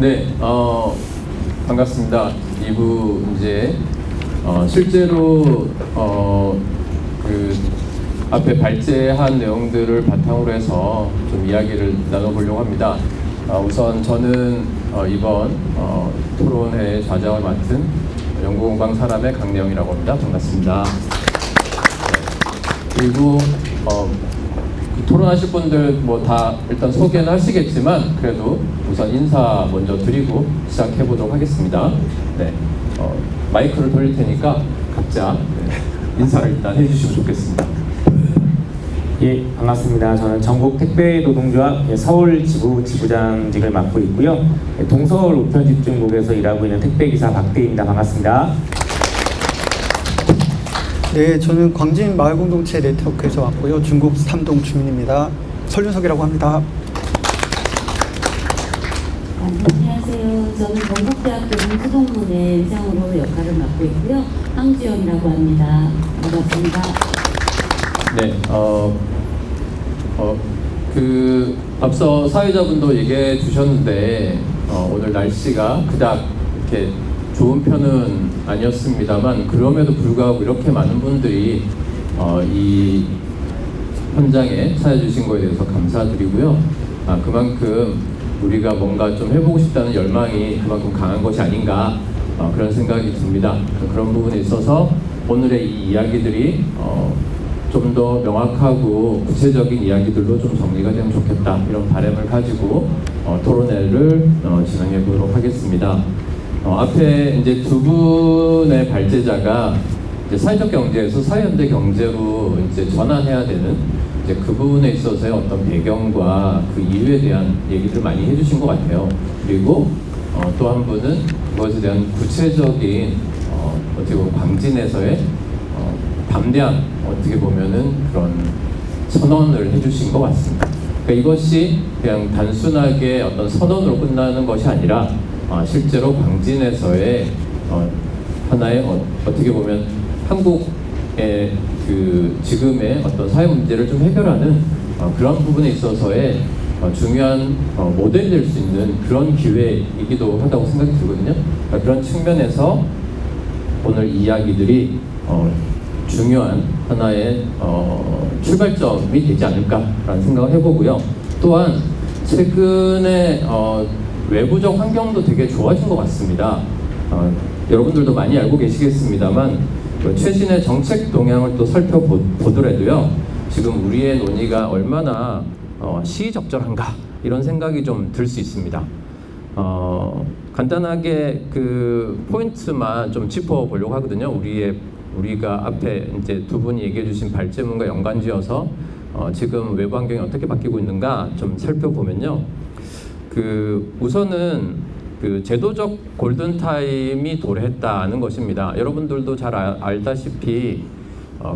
네, 반갑습니다. 2부 이제 실제로 그 앞에 발제한 내용들을 바탕으로 해서 좀 이야기를 나눠보려고 합니다. 우선 저는 이번 토론회의 좌장을 맡은 연구공방 사람의 강내영이라고 합니다. 반갑습니다. 그리고 토론하실 분들 뭐 다 일단 소개는 하시겠지만 그래도 우선 인사 먼저 드리고 시작해 보도록 하겠습니다. 네, 마이크를 돌릴 테니까 각자 인사를 일단 해주시면 좋겠습니다. 예, 반갑습니다. 저는 전국택배노동조합 서울 지부 지부장직을 맡고 있고요. 동서울 우편집중국에서 일하고 있는 택배기사 박대희입니다. 반갑습니다. 네, 저는 광진 마을공동체 네트워크에서 왔고요. 중국 삼동 주민입니다. 설윤석이라고 합니다. 안녕하세요. 저는 경북대학교 문수동문의 의장으로 역할을 맡고 있고요. 황주영이라고 합니다. 반갑습니다. 네, 앞서 사회자분도 얘기해 주셨는데 오늘 날씨가 그닥 이렇게 좋은 편은 아니었습니다만 그럼에도 불구하고 이렇게 많은 분들이 이 현장에 찾아주신 거에 대해서 감사드리고요. 그만큼 우리가 뭔가 좀 해보고 싶다는 열망이 그만큼 강한 것이 아닌가 그런 생각이 듭니다. 그런 부분에 있어서 오늘의 이 이야기들이 좀 더 명확하고 구체적인 이야기들로 좀 정리가 되면 좋겠다 이런 바람을 가지고 토론회를 진행해 보도록 하겠습니다. 앞에 이제 두 분의 발제자가 이제 사회적 경제에서 사회연대 경제로 이제 전환해야 되는 이제 그 부분에 있어서의 어떤 배경과 그 이유에 대한 얘기를 많이 해주신 것 같아요. 그리고 또 한 분은 그것에 대한 구체적인 어떻게 보면 광진에서의 담대한 어떻게 보면은 그런 선언을 해주신 것 같습니다. 그러니까 이것이 그냥 단순하게 어떤 선언으로 끝나는 것이 아니라 실제로 광진에서의 하나의 어떻게 보면 한국의 그 지금의 어떤 사회 문제를 좀 해결하는 그런 부분에 있어서의 중요한 모델이 될 수 있는 그런 기회이기도 하다고 생각이 들거든요. 그러니까 그런 측면에서 오늘 이야기들이 중요한 하나의 출발점이 되지 않을까라는 생각을 해보고요. 또한 최근에 외부적 환경도 되게 좋아진 것 같습니다. 여러분들도 많이 알고 계시겠습니다만 최신의 정책 동향을 또 살펴보더라도요. 지금 우리의 논의가 얼마나 시의적절한가 이런 생각이 좀 들 수 있습니다. 간단하게 그 포인트만 좀 짚어보려고 하거든요. 우리가 앞에 이제 두 분이 얘기해 주신 발제문과 연관지어서 지금 외부 환경이 어떻게 바뀌고 있는가 좀 살펴보면요. 우선은 그 제도적 골든타임이 도래했다는 것입니다. 여러분들도 잘 알다시피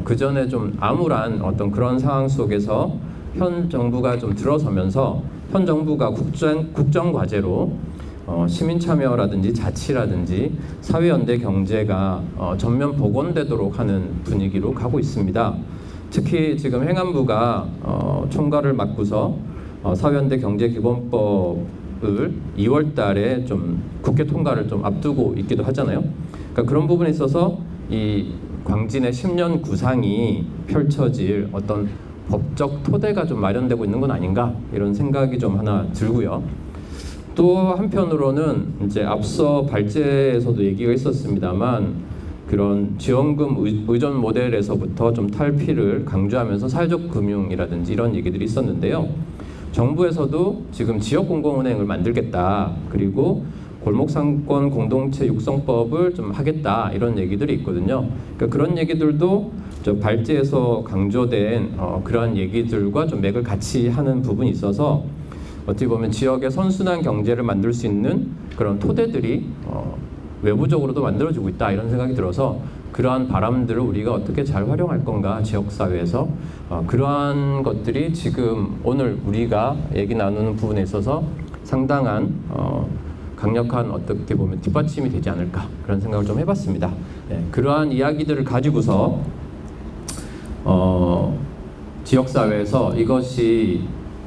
그 전에 좀 암울한 어떤 그런 상황 속에서 현 정부가 좀 들어서면서 현 정부가 국정 과제로 시민 참여라든지 자치라든지 사회연대 경제가 전면 복원되도록 하는 분위기로 가고 있습니다. 특히 지금 행안부가 총괄을 맡고서 사회연대 경제기본법을 2월 달에 좀 국회 통과를 좀 앞두고 있기도 하잖아요. 그러니까 그런 부분에 있어서 이 광진의 10년 구상이 펼쳐질 어떤 법적 토대가 좀 마련되고 있는 건 아닌가 이런 생각이 좀 하나 들고요. 또 한편으로는 이제 앞서 발제에서도 얘기가 있었습니다만 그런 지원금 의존 모델에서부터 좀 탈피를 강조하면서 사회적 금융이라든지 이런 얘기들이 있었는데요. 정부에서도 지금 지역공공은행을 만들겠다. 그리고 골목상권 공동체 육성법을 좀 하겠다. 이런 얘기들이 있거든요. 그러니까 그런 얘기들도 저 발제에서 강조된 그러한 얘기들과 좀 맥을 같이 하는 부분이 있어서 어떻게 보면 지역의 선순환 경제를 만들 수 있는 그런 토대들이 외부적으로도 만들어지고 있다 이런 생각이 들어서 그러한 바람들을 우리가 어떻게 잘 활용할 건가 지역사회에서 그러한 것들이 지금 오늘 우리가 얘기 나누는 부분에 있어서 상당한 강력한 어떻게 보면 뒷받침이 되지 않을까 그런 생각을 좀 해봤습니다. 네, 그러한 이야기들을 가지고서 지역사회에서 이것이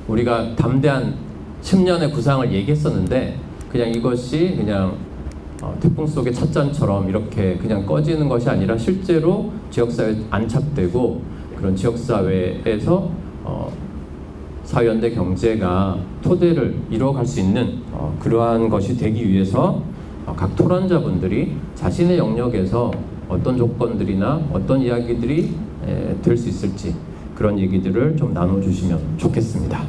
우리가 담대한 10년의 구상을 얘기했었는데 그냥 이것이 그냥 태풍 속의 찻잔처럼 이렇게 그냥 꺼지는 것이 아니라 실제로 지역사회에 안착되고 그런 지역사회에서 사회연대 경제가 토대를 이루어갈 수 있는 그러한 것이 되기 위해서 각 토론자분들이 자신의 영역에서 어떤 조건들이나 어떤 이야기들이 될 수 있을지 그런 얘기들을 좀 나눠주시면 좋겠습니다.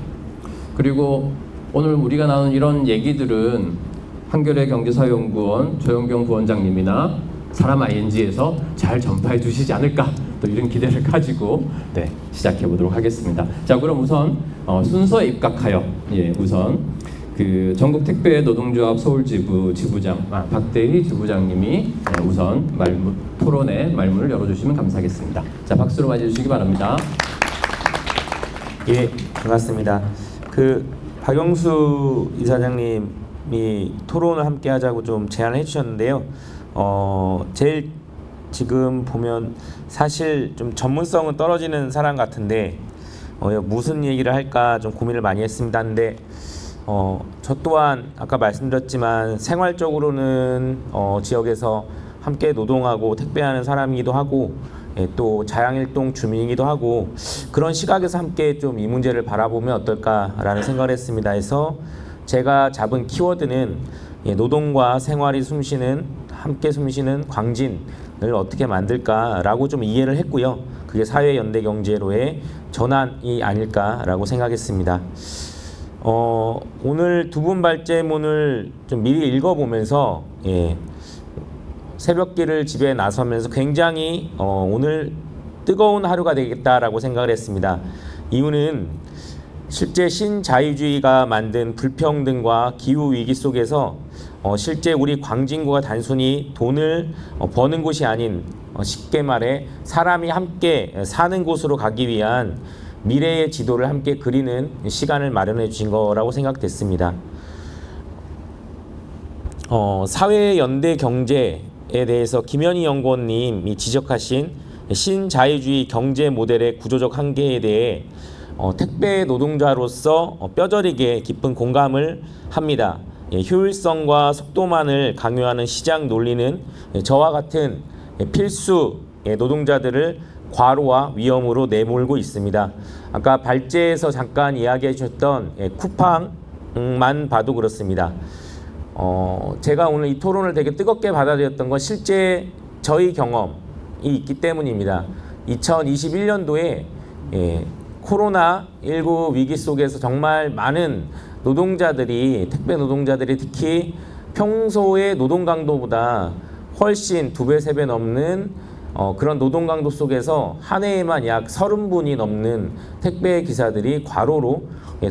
그리고 오늘 우리가 나눈 이런 얘기들은 한겨레 경제사회연구원 조영경 부원장님이나 사람 ING에서 잘 전파해 주시지 않을까 또 이런 기대를 가지고 시작해 보도록 하겠습니다. 자, 그럼 우선 순서에 입각하여 우선 그 전국택배노동조합 서울지부 지부장 박대희 지부장님이 우선 토론의 말문을 열어주시면 감사하겠습니다. 자, 박수로 맞이해 주시기 바랍니다. 예, 반갑습니다. 그 박영수 이사장님이 토론을 함께 하자고 좀 제안을 해주셨는데요. 제일 지금 보면 사실 좀 전문성은 떨어지는 사람 같은데 무슨 얘기를 할까 좀 고민을 많이 했습니다. 근데 저 또한 아까 말씀드렸지만 생활적으로는 지역에서 함께 노동하고 택배하는 사람이기도 하고 또 자양일동 주민이기도 하고 그런 시각에서 함께 좀 이 문제를 바라보면 어떨까라는 생각을 했습니다. 해서 제가 잡은 키워드는 노동과 생활이 함께 숨쉬는 광진을 어떻게 만들까라고 좀 이해를 했고요. 그게 사회연대경제로의 전환이 아닐까라고 생각했습니다. 오늘 두 분 발제문을 좀 미리 읽어보면서 새벽길을 집에 나서면서 굉장히 오늘 뜨거운 하루가 되겠다라고 생각을 했습니다. 이유는 실제 신자유주의가 만든 불평등과 기후위기 속에서 실제 우리 광진구가 단순히 돈을 버는 곳이 아닌 쉽게 말해 사람이 함께 사는 곳으로 가기 위한 미래의 지도를 함께 그리는 시간을 마련해 주신 거라고 생각됐습니다. 사회연대 경제에 대해서 김현희 연구원님이 지적하신 신자유주의 경제 모델의 구조적 한계에 대해 택배 노동자로서 뼈저리게 깊은 공감을 합니다. 효율성과 속도만을 강요하는 시장 논리는 저와 같은 필수 노동자들을 과로와 위험으로 내몰고 있습니다. 아까 발제에서 잠깐 이야기해 주셨던 쿠팡만 봐도 그렇습니다. 제가 오늘 이 토론을 되게 뜨겁게 받아들였던 건 실제 저희 경험이 있기 때문입니다. 2021년도에 코로나19 위기 속에서 정말 많은 노동자들이 택배 노동자들이 특히 평소의 노동 강도보다 훨씬 2배, 3배 넘는 그런 노동 강도 속에서 한 해에만 약 30분이 넘는 택배 기사들이 과로로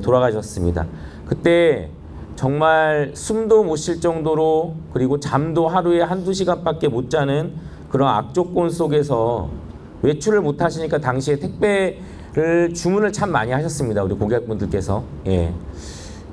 돌아가셨습니다. 그때 정말 숨도 못 쉴 정도로 그리고 잠도 하루에 1-2시간밖에 못 자는 그런 악조건 속에서 외출을 못 하시니까 당시에 택배를 주문을 참 많이 하셨습니다. 우리 고객분들께서.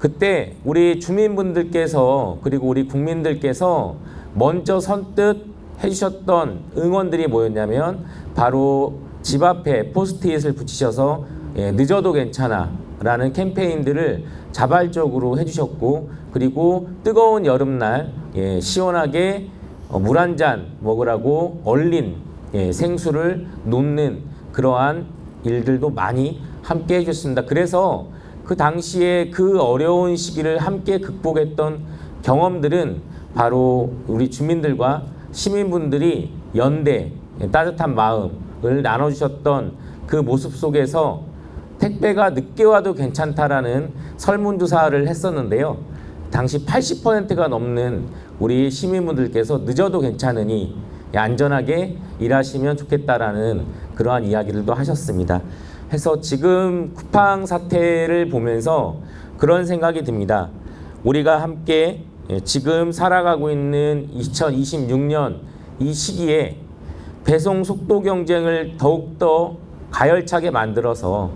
그때 우리 주민분들께서 그리고 우리 국민들께서 먼저 선뜻 해주셨던 응원들이 뭐였냐면 바로 집 앞에 포스트잇을 붙이셔서 늦어도 괜찮아 라는 캠페인들을 자발적으로 해주셨고 그리고 뜨거운 여름날 시원하게 물 한 잔 먹으라고 얼린 생수를 놓는 그러한 일들도 많이 함께 해주셨습니다. 그래서 그 당시에 그 어려운 시기를 함께 극복했던 경험들은 바로 우리 주민들과 시민분들이 연대 따뜻한 마음을 나눠주셨던 그 모습 속에서 택배가 늦게 와도 괜찮다라는 설문조사를 했었는데요. 당시 80%가 넘는 우리 시민분들께서 늦어도 괜찮으니 안전하게 일하시면 좋겠다라는 그러한 이야기들도 하셨습니다. 해서 지금 쿠팡 사태를 보면서 그런 생각이 듭니다. 우리가 함께 지금 살아가고 있는 2026년 이 시기에 배송 속도 경쟁을 더욱더 가열차게 만들어서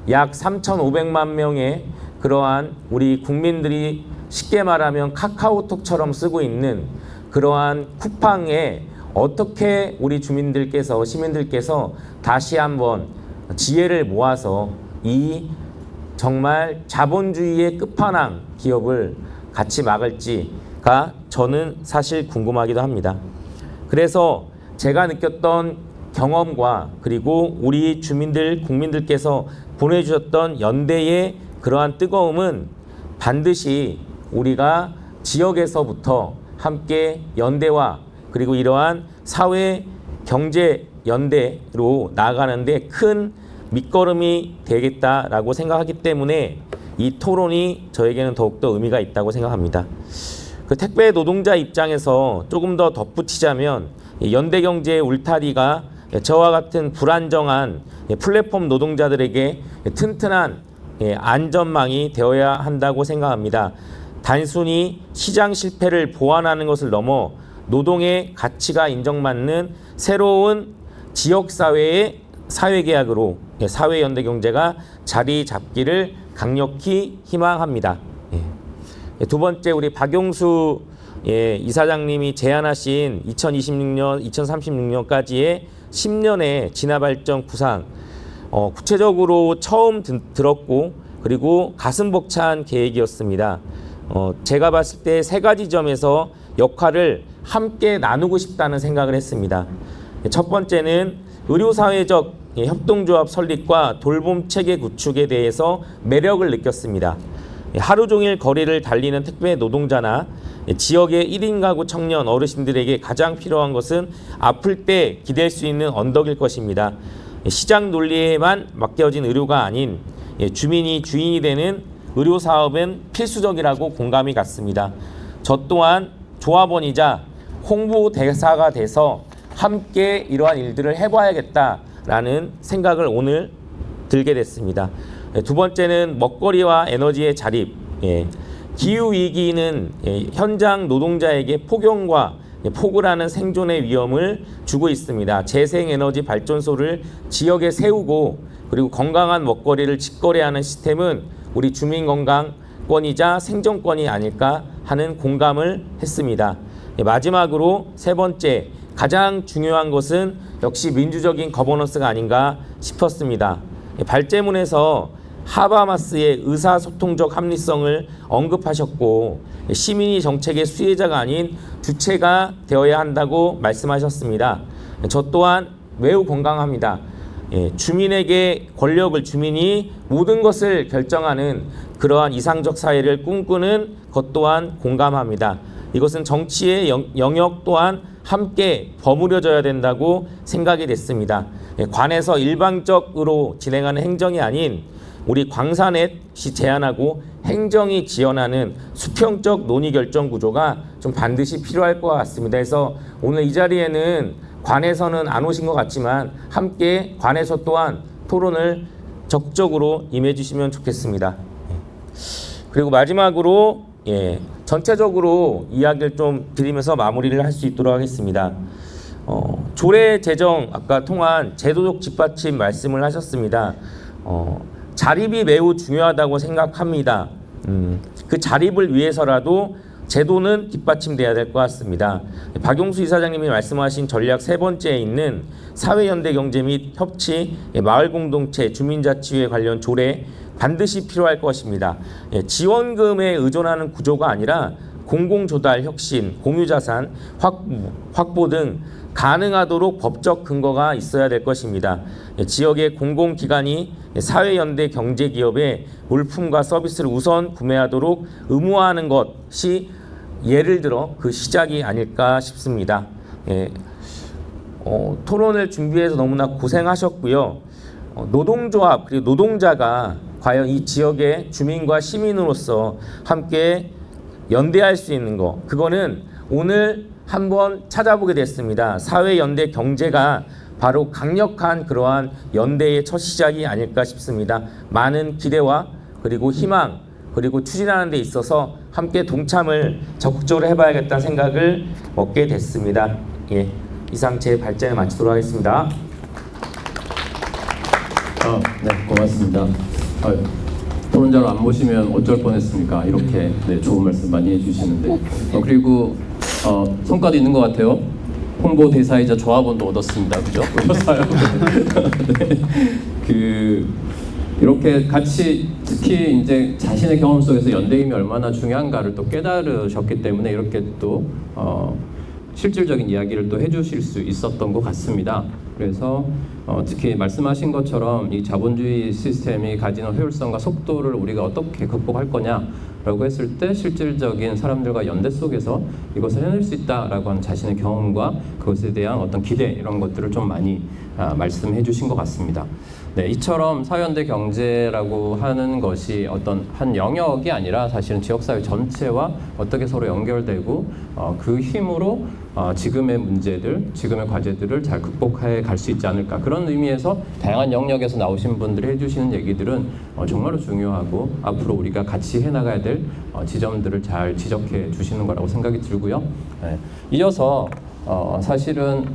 약 3,500만 명의 그러한 우리 국민들이 쉽게 말하면 카카오톡처럼 쓰고 있는 그러한 쿠팡에 어떻게 우리 주민들께서 시민들께서 다시 한번 지혜를 모아서 이 정말 자본주의의 끝판왕 기업을 같이 막을지가 저는 사실 궁금하기도 합니다. 그래서 제가 느꼈던 경험과 그리고 우리 주민들, 국민들께서 보내주셨던 연대의 그러한 뜨거움은 반드시 우리가 지역에서부터 함께 연대와 그리고 이러한 사회 경제 연대로 나아가는데 큰 밑거름이 되겠다라고 생각하기 때문에 이 토론이 저에게는 더욱더 의미가 있다고 생각합니다. 그 택배 노동자 입장에서 조금 더 덧붙이자면 연대경제의 울타리가 저와 같은 불안정한 플랫폼 노동자들에게 튼튼한 안전망이 되어야 한다고 생각합니다. 단순히 시장 실패를 보완하는 것을 넘어 노동의 가치가 인정받는 새로운 지역사회의 사회계약으로 사회연대경제가 자리 잡기를 강력히 희망합니다. 두 번째, 우리 박용수 이사장님이 제안하신 2026년, 2036년까지의 10년의 진화발전 구상, 구체적으로 처음 들었고 그리고 가슴 벅찬 계획이었습니다. 제가 봤을 때 세 가지 점에서 역할을 함께 나누고 싶다는 생각을 했습니다. 첫 번째는 의료사회적 협동조합 설립과 돌봄 체계 구축에 대해서 매력을 느꼈습니다. 하루 종일 거리를 달리는 택배 노동자나 지역의 1인 가구 청년 어르신들에게 가장 필요한 것은 아플 때 기댈 수 있는 언덕일 것입니다. 시장 논리에만 맡겨진 의료가 아닌 주민이 주인이 되는 의료 사업은 필수적이라고 공감이 갔습니다. 저 또한 조합원이자 홍보대사가 돼서 함께 이러한 일들을 해봐야겠다라는 생각을 오늘 들게 됐습니다. 두 번째는 먹거리와 에너지의 자립. 기후위기는 현장 노동자에게 폭염과 폭우라는 생존의 위험을 주고 있습니다. 재생에너지 발전소를 지역에 세우고 그리고 건강한 먹거리를 직거래하는 시스템은 우리 주민 건강권이자 생존권이 아닐까 하는 공감을 했습니다. 마지막으로 세 번째, 가장 중요한 것은 역시 민주적인 거버넌스가 아닌가 싶었습니다. 발제문에서 하바마스의 의사소통적 합리성을 언급하셨고 시민이 정책의 수혜자가 아닌 주체가 되어야 한다고 말씀하셨습니다. 저 또한 매우 공감합니다. 주민에게 권력을 주민이 모든 것을 결정하는 그러한 이상적 사회를 꿈꾸는 것 또한 공감합니다. 이것은 정치의 영역 또한 함께 버무려져야 된다고 생각이 됐습니다. 관에서 일방적으로 진행하는 행정이 아닌 우리 광산넷이 제안하고 행정이 지원하는 수평적 논의 결정 구조가 좀 반드시 필요할 것 같습니다. 그래서 오늘 이 자리에는 관에서는 안 오신 것 같지만 함께 관에서 또한 토론을 적극적으로 임해 주시면 좋겠습니다. 그리고 마지막으로 전체적으로 이야기를 좀 드리면서 마무리를 할 수 있도록 하겠습니다. 조례 제정 아까 통한 제도적 뒷받침 말씀을 하셨습니다. 자립이 매우 중요하다고 생각합니다. 그 자립을 위해서라도 제도는 뒷받침돼야 될 것 같습니다. 박용수 이사장님이 말씀하신 전략 세 번째에 있는 사회연대 경제 및 협치, 마을공동체, 주민자치회 관련 조례 반드시 필요할 것입니다. 지원금에 의존하는 구조가 아니라 공공조달 혁신, 공유자산 확보 등 가능하도록 법적 근거가 있어야 될 것입니다. 지역의 공공기관이 사회연대 경제기업의 물품과 서비스를 우선 구매하도록 의무화하는 것이 예를 들어 그 시작이 아닐까 싶습니다. 토론을 준비해서 너무나 고생하셨고요. 노동조합 그리고 노동자가 과연 이 지역의 주민과 시민으로서 함께 연대할 수 있는 거, 그거는 오늘 한번 찾아보게 됐습니다. 사회연대 경제가 바로 강력한 그러한 연대의 첫 시작이 아닐까 싶습니다. 많은 기대와 그리고 희망 그리고 추진하는 데 있어서 함께 동참을 적극적으로 해봐야겠다는 생각을 얻게 됐습니다. 이상 제 발제를 마치도록 하겠습니다. 네, 고맙습니다. 토론자로 안 모시면 어쩔 뻔했습니까? 이렇게 좋은 말씀 많이 해주시는데 그리고 성과도 있는 것 같아요. 홍보 대사이자 조합원도 얻었습니다. 그죠? 네. 이렇게 같이 특히 이제 자신의 경험 속에서 연대임이 얼마나 중요한가를 또 깨달으셨기 때문에 이렇게 또 실질적인 이야기를 또 해주실 수 있었던 것 같습니다. 그래서 특히 말씀하신 것처럼 이 자본주의 시스템이 가지는 효율성과 속도를 우리가 어떻게 극복할 거냐라고 했을 때 실질적인 사람들과 연대 속에서 이것을 해낼 수 있다라고 하는 자신의 경험과 그것에 대한 어떤 기대 이런 것들을 좀 많이 말씀해 주신 것 같습니다. 네, 이처럼 사회연대 경제라고 하는 것이 어떤 한 영역이 아니라 사실은 지역사회 전체와 어떻게 서로 연결되고 그 힘으로 지금의 문제들, 지금의 과제들을 잘 극복해 갈 수 있지 않을까. 그런 의미에서 다양한 영역에서 나오신 분들이 해주시는 얘기들은 정말로 중요하고 앞으로 우리가 같이 해나가야 될 지점들을 잘 지적해 주시는 거라고 생각이 들고요. 네, 이어서 사실은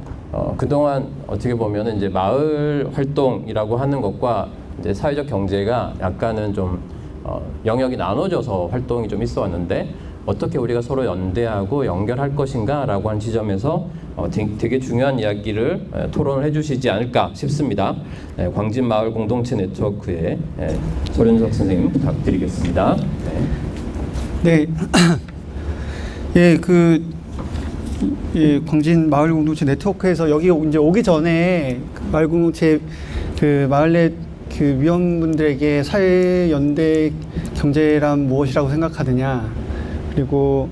그동안 어떻게 보면 이제 마을 활동이라고 하는 것과 이제 사회적 경제가 약간은 좀 영역이 나눠져서 활동이 좀 있어 왔는데 어떻게 우리가 서로 연대하고 연결할 것인가라고 하는 지점에서 되게 중요한 이야기를 토론을 해주시지 않을까 싶습니다. 광진 마을 공동체 네트워크의 소련석 선생님 부탁드리겠습니다. 네, 예, 광진 마을 공동체 네트워크에서 여기 이제 오기 전에 그 마을 공동체 그 마을 내 그 위원분들에게 사회 연대 경제란 무엇이라고 생각하느냐, 그리고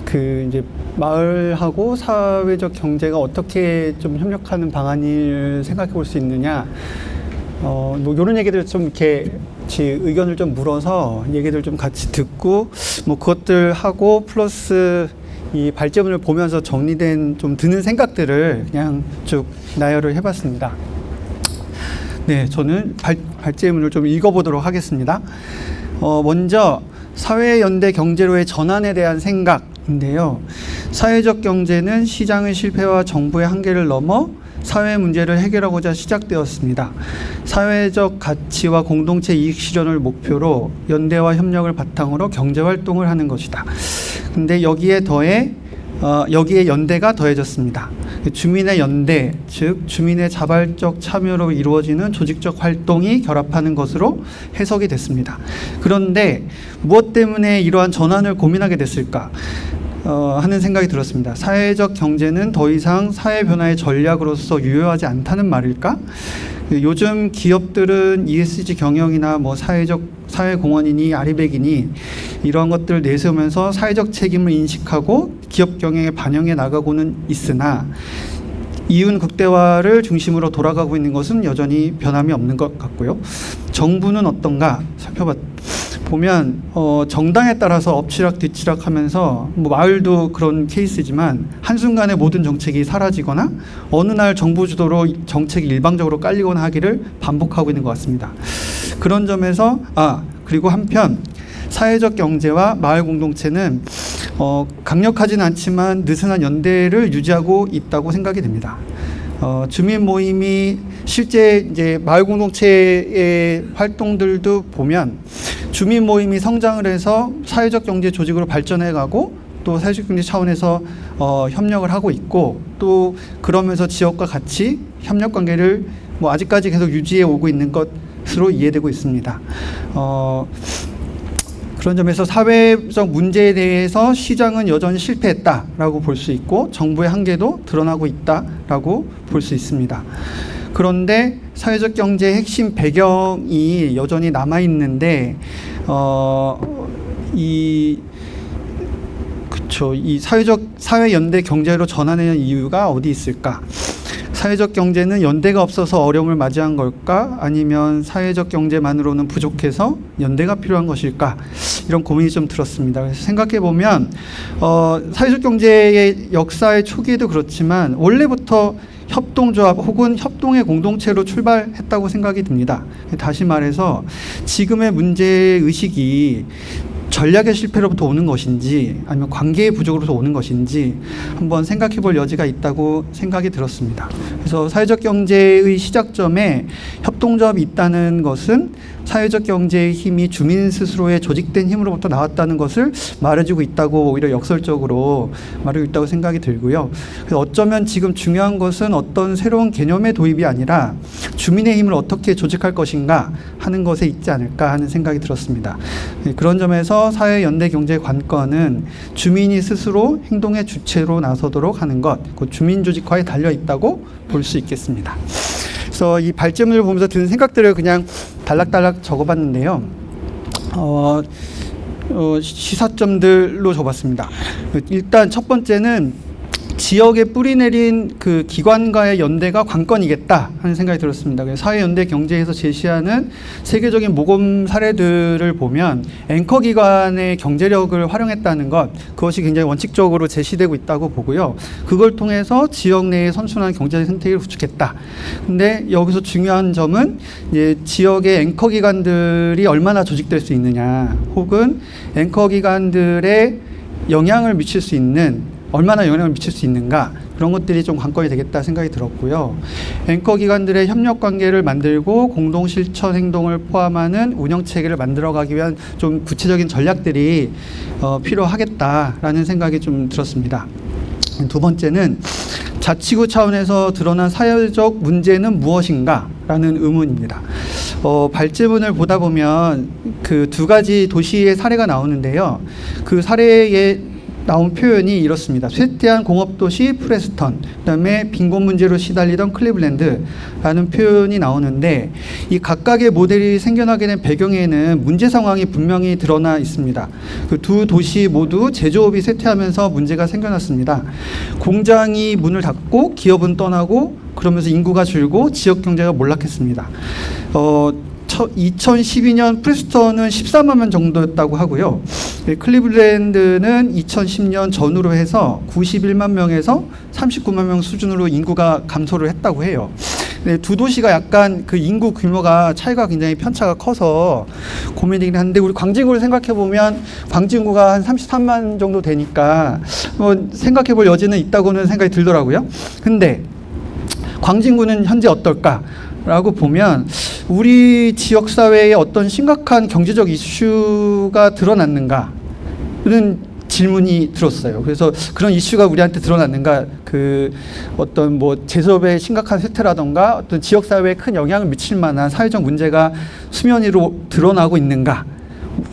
그 이제 마을하고 사회적 경제가 어떻게 좀 협력하는 방안을 생각해 볼 수 있느냐, 뭐 이런 얘기들 좀 이렇게 제 의견을 좀 물어서 얘기들 좀 같이 듣고 뭐 그것들 하고 플러스 이 발제문을 보면서 정리된 좀 드는 생각들을 그냥 쭉 나열을 해봤습니다. 네, 저는 발제문을 좀 읽어보도록 하겠습니다. 먼저 사회연대 경제로의 전환에 대한 생각인데요. 사회적 경제는 시장의 실패와 정부의 한계를 넘어 사회 문제를 해결하고자 시작되었습니다. 사회적 가치와 공동체 이익 실현을 목표로 연대와 협력을 바탕으로 경제 활동을 하는 것이다. 근데 여기에 연대가 더해졌습니다. 주민의 연대, 즉 주민의 자발적 참여로 이루어지는 조직적 활동이 결합하는 것으로 해석이 됐습니다. 그런데 무엇 때문에 이러한 전환을 고민하게 됐을까? 하는 생각이 들었습니다. 사회적 경제는 더 이상 사회 변화의 전략으로서 유효하지 않다는 말일까? 요즘 기업들은 ESG 경영이나 뭐 사회공헌이니 아리백이니 이러한 것들을 내세우면서 사회적 책임을 인식하고 기업 경영에 반영해 나가고는 있으나 이윤 극대화를 중심으로 돌아가고 있는 것은 여전히 변함이 없는 것 같고요. 정부는 어떤가 보면 정당에 따라서 엎치락 뒤치락 하면서 뭐 마을도 그런 케이스지만 한순간에 모든 정책이 사라지거나 어느 날 정부 주도로 정책이 일방적으로 깔리거나 하기를 반복하고 있는 것 같습니다. 그런 점에서 그리고 한편 사회적 경제와 마을 공동체는 강력하진 않지만 느슨한 연대를 유지하고 있다고 생각이 됩니다. 주민 모임이 실제 이제 마을 공동체의 활동들도 보면 주민 모임이 성장을 해서 사회적 경제 조직으로 발전해가고 또 사회적 경제 차원에서 협력을 하고 있고 또 그러면서 지역과 같이 협력 관계를 뭐 아직까지 계속 유지해 오고 있는 것으로 이해되고 있습니다. 그런 점에서 사회적 문제에 대해서 시장은 여전히 실패했다라고 볼 수 있고 정부의 한계도 드러나고 있다라고 볼 수 있습니다. 그런데 사회적 경제의 핵심 배경이 여전히 남아 있는데 이 사회 연대 경제로 전환하는 이유가 어디 있을까? 사회적 경제는 연대가 없어서 어려움을 맞이한 걸까? 아니면 사회적 경제만으로는 부족해서 연대가 필요한 것일까? 이런 고민이 좀 들었습니다. 그래서 생각해 보면 사회적 경제의 역사의 초기에도 그렇지만 원래부터 협동조합 혹은 협동의 공동체로 출발했다고 생각이 듭니다. 다시 말해서 지금의 문제의식이 전략의 실패로부터 오는 것인지 아니면 관계의 부족으로부터 오는 것인지 한번 생각해 볼 여지가 있다고 생각이 들었습니다. 그래서 사회적 경제의 시작점에 협동조합이 있다는 것은 사회적 경제의 힘이 주민 스스로의 조직된 힘으로부터 나왔다는 것을 말해주고 있다고 오히려 역설적으로 말하고 있다고 생각이 들고요. 그래서 어쩌면 지금 중요한 것은 어떤 새로운 개념의 도입이 아니라 주민의 힘을 어떻게 조직할 것인가 하는 것에 있지 않을까 하는 생각이 들었습니다. 그런 점에서 사회연대경제 관건은 주민이 스스로 행동의 주체로 나서도록 하는 것, 그 주민 조직화에 달려 있다고 볼 수 있겠습니다. 그래서 이 발제문을 보면서 드는 생각들을 그냥 달락달락 적어봤는데요. 시사점들로 적었습니다. 일단 첫 번째는 지역에 뿌리내린 그 기관과의 연대가 관건이겠다 하는 생각이 들었습니다. 사회연대 경제에서 제시하는 세계적인 모범 사례들을 보면 앵커 기관의 경제력을 활용했다는 것, 그것이 굉장히 원칙적으로 제시되고 있다고 보고요. 그걸 통해서 지역 내의 선순환 경제 생태계를 구축했다. 근데 여기서 중요한 점은 이제 지역의 앵커 기관들이 얼마나 조직될 수 있느냐, 혹은 앵커 기관들의 영향을 미칠 수 있는, 얼마나 영향을 미칠 수 있는가, 그런 것들이 좀 관건이 되겠다 생각이 들었고요. 앵커 기관들의 협력 관계를 만들고 공동 실천 행동을 포함하는 운영 체계를 만들어가기 위한 좀 구체적인 전략들이 필요하겠다라는 생각이 좀 들었습니다. 두 번째는 자치구 차원에서 드러난 사회적 문제는 무엇인가 라는 의문입니다. 발제문을 보다 보면 그 두 가지 도시의 사례가 나오는데요. 그 사례에 나온 표현이 이렇습니다. 쇠퇴한 공업도시 프레스턴, 그다음에 빈곤 문제로 시달리던 클리블랜드라는 표현이 나오는데, 이 각각의 모델이 생겨나게 된 배경에는 문제 상황이 분명히 드러나 있습니다. 그 두 도시 모두 제조업이 쇠퇴하면서 문제가 생겨났습니다. 공장이 문을 닫고 기업은 떠나고 그러면서 인구가 줄고 지역 경제가 몰락했습니다. 2012년 프레스턴은 14만 명 정도였다고 하고요. 클리블랜드는 2010년 전후로 해서 91만 명에서 39만 명 수준으로 인구가 감소를 했다고 해요. 두 도시가 약간 그 인구 규모가 차이가 굉장히 편차가 커서 고민이긴 한데, 우리 광진구를 생각해 보면 광진구가 한 33만 정도 되니까 뭐 생각해 볼 여지는 있다고는 생각이 들더라고요. 근데 광진구는 현재 어떨까? 라고 보면 우리 지역사회에 어떤 심각한 경제적 이슈가 드러났는가는 질문이 들었어요. 그래서 그런 이슈가 우리한테 드러났는가, 그 어떤 뭐 제조업의 심각한 쇠퇴라던가 어떤 지역사회에 큰 영향을 미칠 만한 사회적 문제가 수면 위로 드러나고 있는가,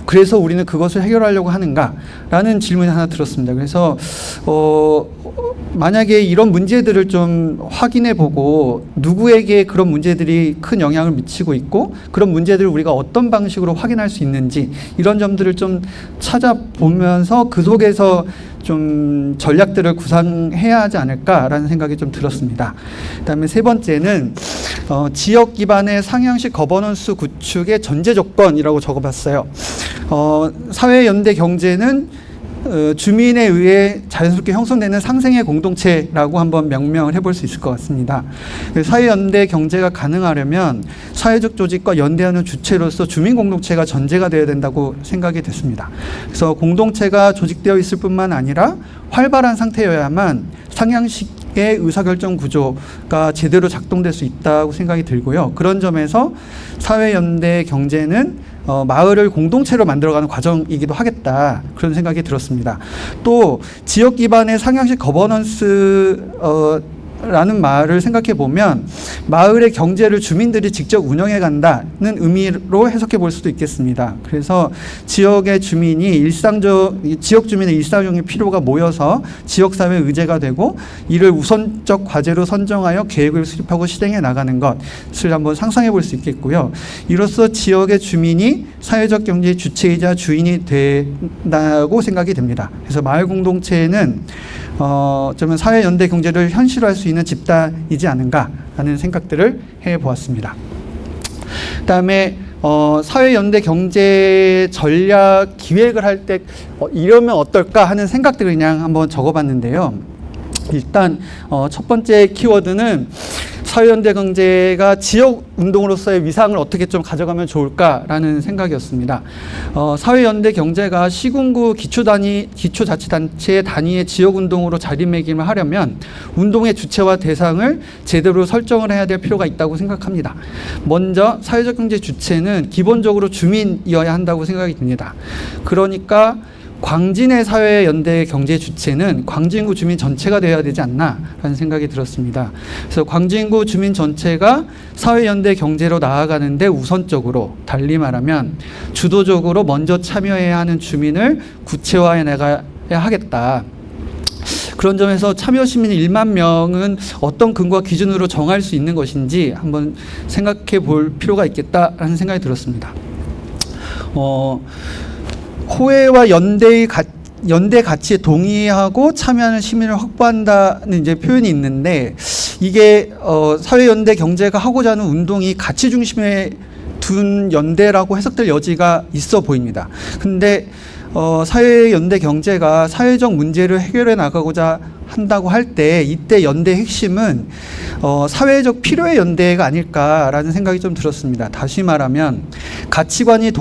그래서 우리는 그것을 해결하려고 하는가라는 질문이 하나 들었습니다. 그래서 만약에 이런 문제들을 좀 확인해 보고 누구에게 그런 문제들이 큰 영향을 미치고 있고 그런 문제들을 우리가 어떤 방식으로 확인할 수 있는지, 이런 점들을 좀 찾아보면서 그 속에서 좀 전략들을 구상해야 하지 않을까라는 생각이 좀 들었습니다. 그다음에 세 번째는 지역 기반의 상향식 거버넌스 구축의 전제 조건이라고 적어봤어요. 사회연대 경제는 주민에 의해 자연스럽게 형성되는 상생의 공동체라고 한번 명명을 해볼 수 있을 것 같습니다. 사회연대 경제가 가능하려면 사회적 조직과 연대하는 주체로서 주민 공동체가 전제가 되어야 된다고 생각이 됐습니다. 그래서 공동체가 조직되어 있을 뿐만 아니라 활발한 상태여야만 상향식의 의사결정 구조가 제대로 작동될 수 있다고 생각이 들고요. 그런 점에서 사회연대 경제는 마을을 공동체로 만들어가는 과정이기도 하겠다, 그런 생각이 들었습니다. 또 지역 기반의 상향식 거버넌스 라는 말을 생각해 보면 마을의 경제를 주민들이 직접 운영해 간다는 의미로 해석해 볼 수도 있겠습니다. 그래서 지역의 주민이 지역 주민의 일상적인 필요가 모여서 지역사회 의제가 되고 이를 우선적 과제로 선정하여 계획을 수립하고 실행해 나가는 것을 한번 상상해 볼 수 있겠고요. 이로써 지역의 주민이 사회적 경제의 주체이자 주인이 된다고 생각이 됩니다. 그래서 마을 공동체는 어쩌면 사회연대 경제를 현실화할 수 있는 집단이지 않은가 하는 생각들을 해보았습니다. 그다음에 사회연대 경제 전략 기획을 할 때 이러면 어떨까 하는 생각들을 그냥 한번 적어봤는데요. 일단 첫 번째 키워드는 사회연대 경제가 지역 운동으로서의 위상을 어떻게 좀 가져가면 좋을까라는 생각이었습니다. 사회연대 경제가 시군구 기초자치단체 단위의 지역운동으로 자리매김을 하려면 운동의 주체와 대상을 제대로 설정을 해야 될 필요가 있다고 생각합니다. 먼저 사회적 경제 주체는 기본적으로 주민이어야 한다고 생각이 듭니다. 그러니까 광진의 사회연대 경제 주체는 광진구 주민 전체가 되어야 되지 않나라는 생각이 들었습니다. 그래서 광진구 주민 전체가 사회연대 경제로 나아가는데 우선적으로, 달리 말하면 주도적으로 먼저 참여해야 하는 주민을 구체화해 나가야 하겠다. 그런 점에서 참여 시민 1만 명은 어떤 근거와 기준으로 정할 수 있는 것인지 한번 생각해 볼 필요가 있겠다라는 생각이 들었습니다. 호혜와 연대 가치에 동의하고 참여하는 시민을 확보한다는 이제 표현이 있는데, 이게 사회연대 경제가 하고자 하는 운동이 가치 중심에 둔 연대라고 해석될 여지가 있어 보입니다. 근데 사회연대 경제가 사회적 문제를 해결해 나가고자 한다고 할 때, 이때 연대의 핵심은 사회적 필요의 연대가 아닐까라는 생각이 좀 들었습니다. 다시 말하면 가치관의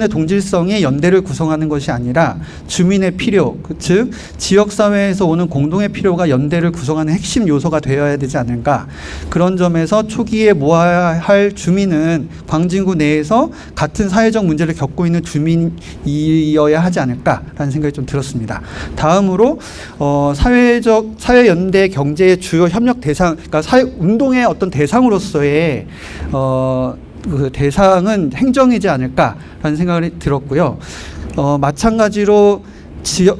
동질성이 연대를 구성하는 것이 아니라 주민의 필요, 즉 지역사회에서 오는 공동의 필요가 연대를 구성하는 핵심 요소가 되어야 되지 않을까. 그런 점에서 초기에 모아야 할 주민은 광진구 내에서 같은 사회적 문제를 겪고 있는 주민이어야 하지 않을까라는 생각이 좀 들었습니다. 다음으로 사회연대 경제의 주요 협력 대상, 그러니까 운동의 어떤 대상으로서의 그 대상은 행정이지 않을까라는 생각이 들었고요. 마찬가지로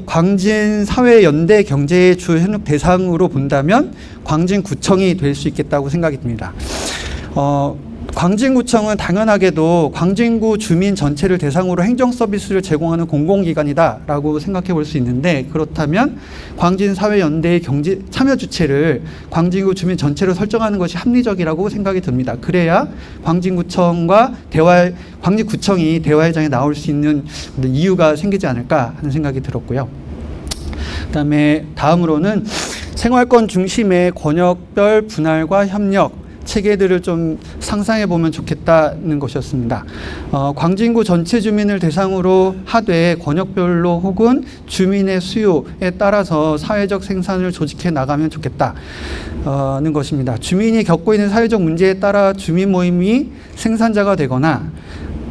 광진 사회연대 경제의 주요 협력 대상으로 본다면 광진구청이 될 수 있겠다고 생각이 듭니다. 광진구청은 당연하게도 광진구 주민 전체를 대상으로 행정 서비스를 제공하는 공공기관이다라고 생각해 볼 수 있는데, 그렇다면 광진사회연대의 경제 참여 주체를 광진구 주민 전체로 설정하는 것이 합리적이라고 생각이 듭니다. 그래야 광진구청과 광진구청이 대화회장에 나올 수 있는 이유가 생기지 않을까 하는 생각이 들었고요. 다음으로는 생활권 중심의 권역별 분할과 협력 체계들을 좀 상상해 보면 좋겠다는 것이었습니다. 광진구 전체 주민을 대상으로 하되 권역별로 혹은 주민의 수요에 따라서 사회적 생산을 조직해 나가면 좋겠다는 것입니다. 주민이 겪고 있는 사회적 문제에 따라 주민 모임이 생산자가 되거나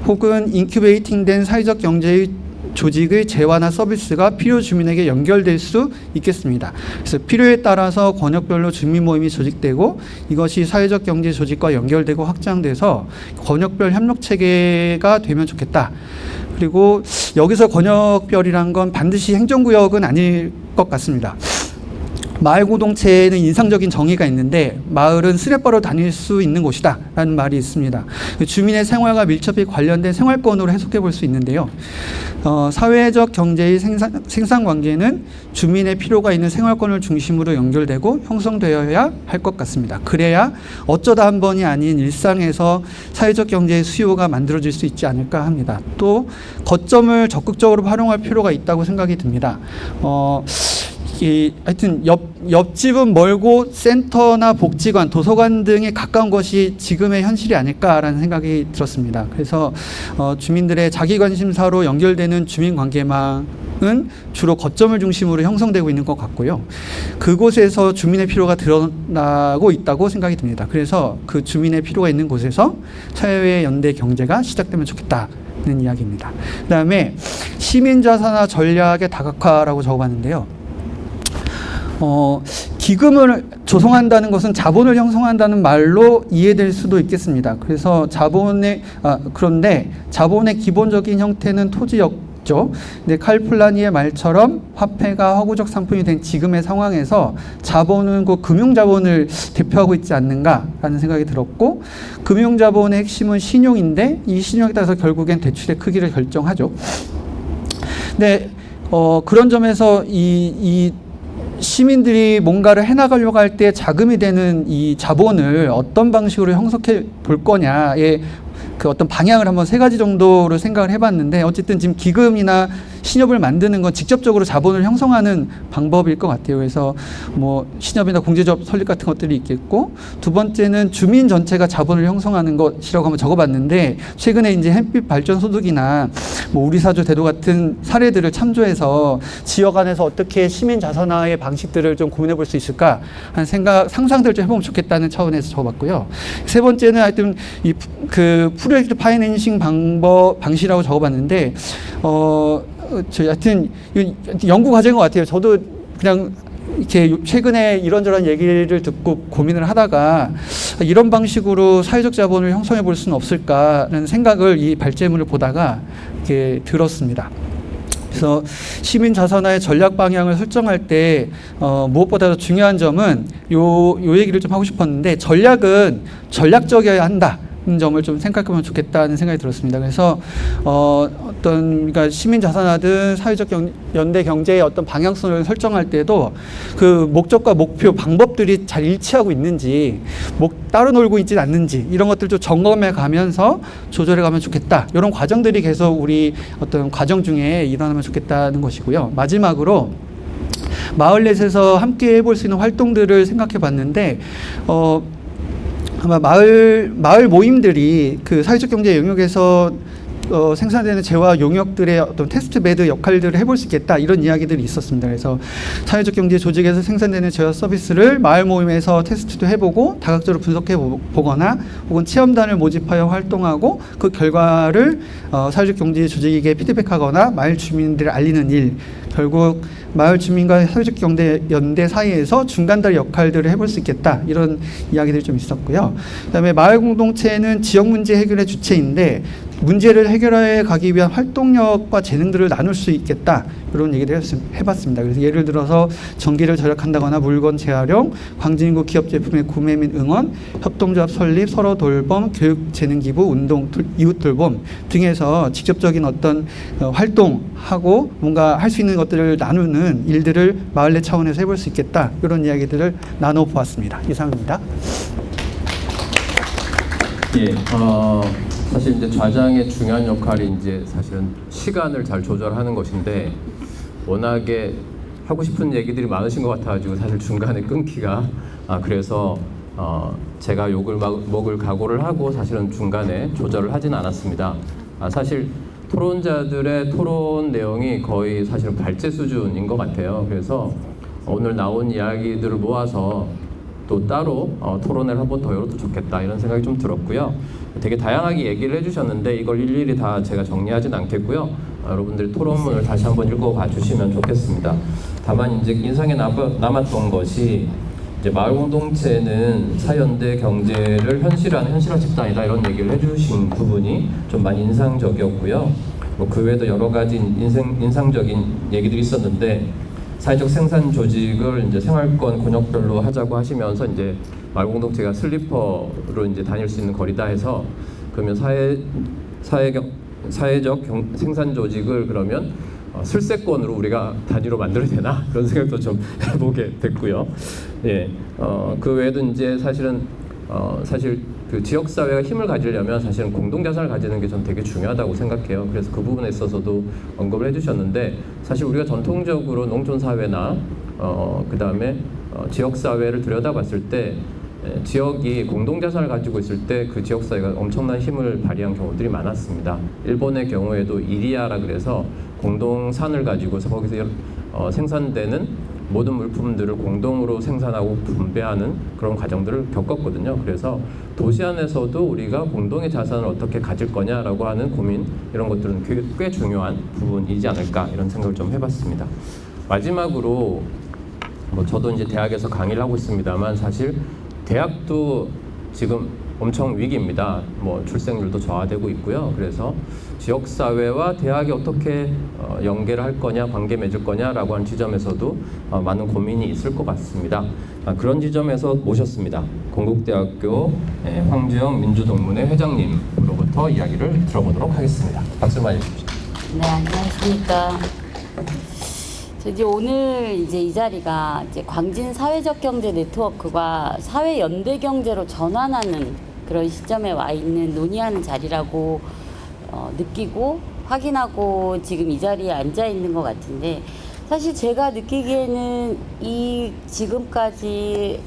혹은 인큐베이팅된 사회적 경제의 조직의 재화나 서비스가 필요 주민에게 연결될 수 있겠습니다. 그래서 필요에 따라서 권역별로 주민 모임이 조직되고 이것이 사회적 경제 조직과 연결되고 확장돼서 권역별 협력 체계가 되면 좋겠다. 그리고 여기서 권역별이란 건 반드시 행정구역은 아닐 것 같습니다. 마을 공동체에는 인상적인 정의가 있는데, 마을은 쓰레빠로 다닐 수 있는 곳이다 라는 말이 있습니다. 주민의 생활과 밀접히 관련된 생활권으로 해석해 볼 수 있는데요. 사회적 경제의 생산관계는 주민의 필요가 있는 생활권을 중심으로 연결되고 형성되어야 할 것 같습니다. 그래야 어쩌다 한 번이 아닌 일상에서 사회적 경제의 수요가 만들어질 수 있지 않을까 합니다. 또 거점을 적극적으로 활용할 필요가 있다고 생각이 듭니다. 하여튼 옆집은 멀고 센터나 복지관, 도서관 등에 가까운 것이 지금의 현실이 아닐까라는 생각이 들었습니다. 그래서 주민들의 자기관심사로 연결되는 주민관계망은 주로 거점을 중심으로 형성되고 있는 것 같고요. 그곳에서 주민의 필요가 드러나고 있다고 생각이 듭니다. 그래서 그 주민의 필요가 있는 곳에서 사회연대 경제가 시작되면 좋겠다는 이야기입니다. 그다음에 시민자산화 전략의 다각화라고 적어봤는데요. 기금을 조성한다는 것은 자본을 형성한다는 말로 이해될 수도 있겠습니다. 그래서 그런데 자본의 기본적인 형태는 토지였죠. 근데 칼플라니의 말처럼 화폐가 허구적 상품이 된 지금의 상황에서 자본은 그 금융자본을 대표하고 있지 않는가라는 생각이 들었고, 금융자본의 핵심은 신용인데 이 신용에 따라서 결국엔 대출의 크기를 결정하죠. 근데 그런 점에서 이 시민들이 뭔가를 해나가려고 할 때 자금이 되는 이 자본을 어떤 방식으로 형성해 볼 거냐의 그 어떤 방향을 한번 3가지 정도로 생각을 해봤는데, 어쨌든 지금 기금이나 신협을 만드는 건 직접적으로 자본을 형성하는 방법일 것 같아요. 그래서 뭐 신협이나 공제조합 설립 같은 것들이 있겠고, 두 번째는 주민 전체가 자본을 형성하는 것이라고 한번 적어봤는데, 최근에 이제 햇빛 발전 소득이나 뭐 우리사조 대도 같은 사례들을 참조해서 지역 안에서 어떻게 시민 자산화의 방식들을 좀 고민해 볼 수 있을까 하는 상상들을 좀 해보면 좋겠다는 차원에서 적어봤고요. 세 번째는 하여튼 그 프로젝트 파이낸싱 방식이라고 적어봤는데, 하여튼 연구 과제인 것 같아요. 저도 그냥 이렇게 최근에 이런저런 얘기를 듣고 고민을 하다가 이런 방식으로 사회적 자본을 형성해 볼 수는 없을까라는 생각을 이 발제문을 보다가 이렇게 들었습니다. 그래서 시민 자산화의 전략 방향을 설정할 때 무엇보다도 중요한 점은 요 얘기를 좀 하고 싶었는데, 전략은 전략적이어야 한다. 점을 좀 생각해보면 좋겠다는 생각이 들었습니다. 그래서 그러니까 시민 자산화든 사회적 연대 경제의 어떤 방향성을 설정할 때도 그 목적과 목표, 방법들이 잘 일치하고 있는지, 따로 놀고 있지는 않는지, 이런 것들 좀 점검해 가면서 조절해 가면 좋겠다. 이런 과정들이 계속 우리 어떤 과정 중에 일어나면 좋겠다는 것이고요. 마지막으로 마을넷에서 함께 해볼 수 있는 활동들을 생각해 봤는데, 아마 마을 모임들이 그 사회적 경제 영역에서 생산되는 재화 용역들의 어떤 테스트 베드 역할들을 해볼 수 있겠다, 이런 이야기들이 있었습니다. 그래서 사회적 경제 조직에서 생산되는 재화 서비스를 마을 모임에서 테스트도 해보고 다각적으로 분석해 보거나 혹은 체험단을 모집하여 활동하고 그 결과를 사회적 경제 조직에게 피드백하거나 마을 주민들을 알리는 일, 결국 마을 주민과 사회적 경제 연대 사이에서 중간다리 역할들을 해볼 수 있겠다, 이런 이야기들이 좀 있었고요. 그다음에 마을 공동체는 지역 문제 해결의 주체인데 문제를 해결해 가기 위한 활동력과 재능들을 나눌 수 있겠다, 이런 얘기를 해봤습니다. 그래서 예를 들어서 전기를 절약한다거나 물건 재활용, 광진구 기업 제품의 구매 및 응원, 협동조합 설립, 서로 돌봄, 교육 재능 기부, 운동, 이웃 돌봄 등에서 직접적인 어떤 활동하고 뭔가 할 수 있는 것들을 나누는 일들을 마을내 차원에서 해볼 수 있겠다, 이런 이야기들을 나눠보았습니다. 이상입니다. 예, 사실 이제 좌장의 중요한 역할이 이제 사실은 시간을 잘 조절하는 것인데, 워낙에 하고 싶은 얘기들이 많으신 것 같아가지고 사실 중간에 끊기가 그래서 제가 욕을 먹을 각오를 하고 사실은 중간에 조절을 하진 않았습니다. 사실 토론자들의 토론 내용이 거의 사실은 발제 수준인 것 같아요. 그래서 오늘 나온 이야기들을 모아서 또 따로 토론을 한번 더 열어도 좋겠다, 이런 생각이 좀 들었고요. 되게 다양하게 얘기를 해주셨는데 이걸 일일이 다 제가 정리하진 않겠고요. 여러분들이 토론문을 다시 한번 읽어봐 주시면 좋겠습니다. 다만 이제 인상에 남았던 것이 이제 마을 공동체는 사연대 경제를 현실화하는 현실화 집단이다, 이런 얘기를 해주신 부분이 좀 많이 인상적이었고요. 그 외에도 여러 가지 인상적인 얘기들이 있었는데, 사회적 생산 조직을 이제 생활권 권역별로 하자고 하시면서 이제 마을 공동체가 슬리퍼로 이제 다닐 수 있는 거리다 해서, 그러면 사회적 생산 조직을 그러면 슬세권으로 우리가 단위로 만들어야 되나, 그런 생각도 좀 해보게 됐고요. 예, 그 외에도 이제 사실 그 지역 사회가 힘을 가지려면 사실은 공동 자산을 가지는 게 전 되게 중요하다고 생각해요. 그래서 그 부분에 있어서도 언급을 해주셨는데, 사실 우리가 전통적으로 농촌 사회나 그 다음에 지역 사회를 들여다봤을 때 지역이 공동 자산을 가지고 있을 때 그 지역 사회가 엄청난 힘을 발휘한 경우들이 많았습니다. 일본의 경우에도 이리야라 그래서 공동산을 가지고서 거기서 생산되는 모든 물품들을 공동으로 생산하고 분배하는 그런 과정들을 겪었거든요. 그래서 도시 안에서도 우리가 공동의 자산을 어떻게 가질 거냐라고 하는 고민, 이런 것들은 꽤 중요한 부분이지 않을까, 이런 생각을 좀 해봤습니다. 마지막으로 저도 이제 대학에서 강의를 하고 있습니다만, 사실 대학도 지금 엄청 위기입니다. 출생률도 저하되고 있고요. 그래서 지역사회와 대학이 어떻게 연계를 할 거냐, 관계 맺을 거냐라고 하는 지점에서도 많은 고민이 있을 것 같습니다. 그런 지점에서 모셨습니다. 건국대학교 황주영 민주동문회 회장님으로부터 이야기를 들어보도록 하겠습니다. 박수 많이 주십시오. 네, 안녕하십니까. 이제 오늘 이 자리가 이제 광진 사회적 경제 네트워크가 사회 연대 경제로 전환하는 그런 시점에 와 있는 논의하는 자리라고 느끼고 확인하고 지금 이 자리에 앉아 있는 것 같은데, 사실 제가 느끼기에는 이 지금까지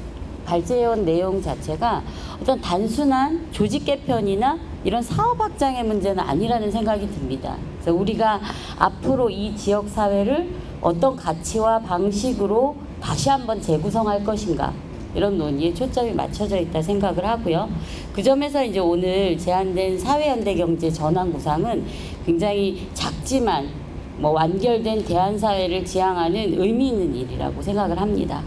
발제해온 내용 자체가 어떤 단순한 조직 개편이나 이런 사업 확장의 문제는 아니라는 생각이 듭니다. 그래서 우리가 앞으로 이 지역 사회를 어떤 가치와 방식으로 다시 한번 재구성할 것인가, 이런 논의에 초점이 맞춰져 있다 생각을 하고요. 그 점에서 이제 오늘 제안된 사회연대 경제 전환 구상은 굉장히 작지만 뭐 완결된 대한사회를 지향하는 의미 있는 일이라고 생각을 합니다.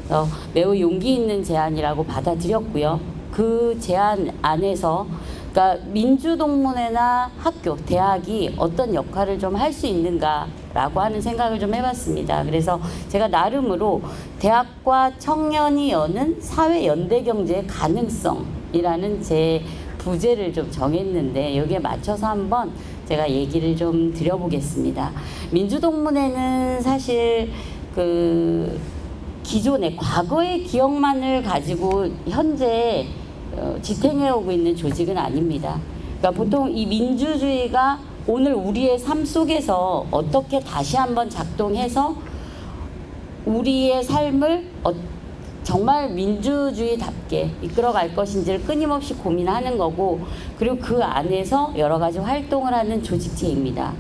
그래서 매우 용기 있는 제안이라고 받아들였고요. 그 제안 안에서 그러니까 민주동문회나 학교, 대학이 어떤 역할을 좀 할 수 있는가라고 하는 생각을 좀 해봤습니다. 그래서 제가 나름으로 대학과 청년이 여는 사회 연대 경제의 가능성이라는 제 부제를 좀 정했는데 여기에 맞춰서 한번 제가 얘기를 좀 드려보겠습니다. 민주동문회는 사실 그 기존의 과거의 기억만을 가지고 현재 지탱해오고 있는 조직은 아닙니다. 그러니까 보통 이 민주주의가 오늘 우리의 삶 속에서 어떻게 다시 한번 작동해서 우리의 삶을 정말 민주주의답게 이끌어갈 것인지를 끊임없이 고민하는 거고, 그리고 그 안에서 여러 가지 활동을 하는 조직체입니다.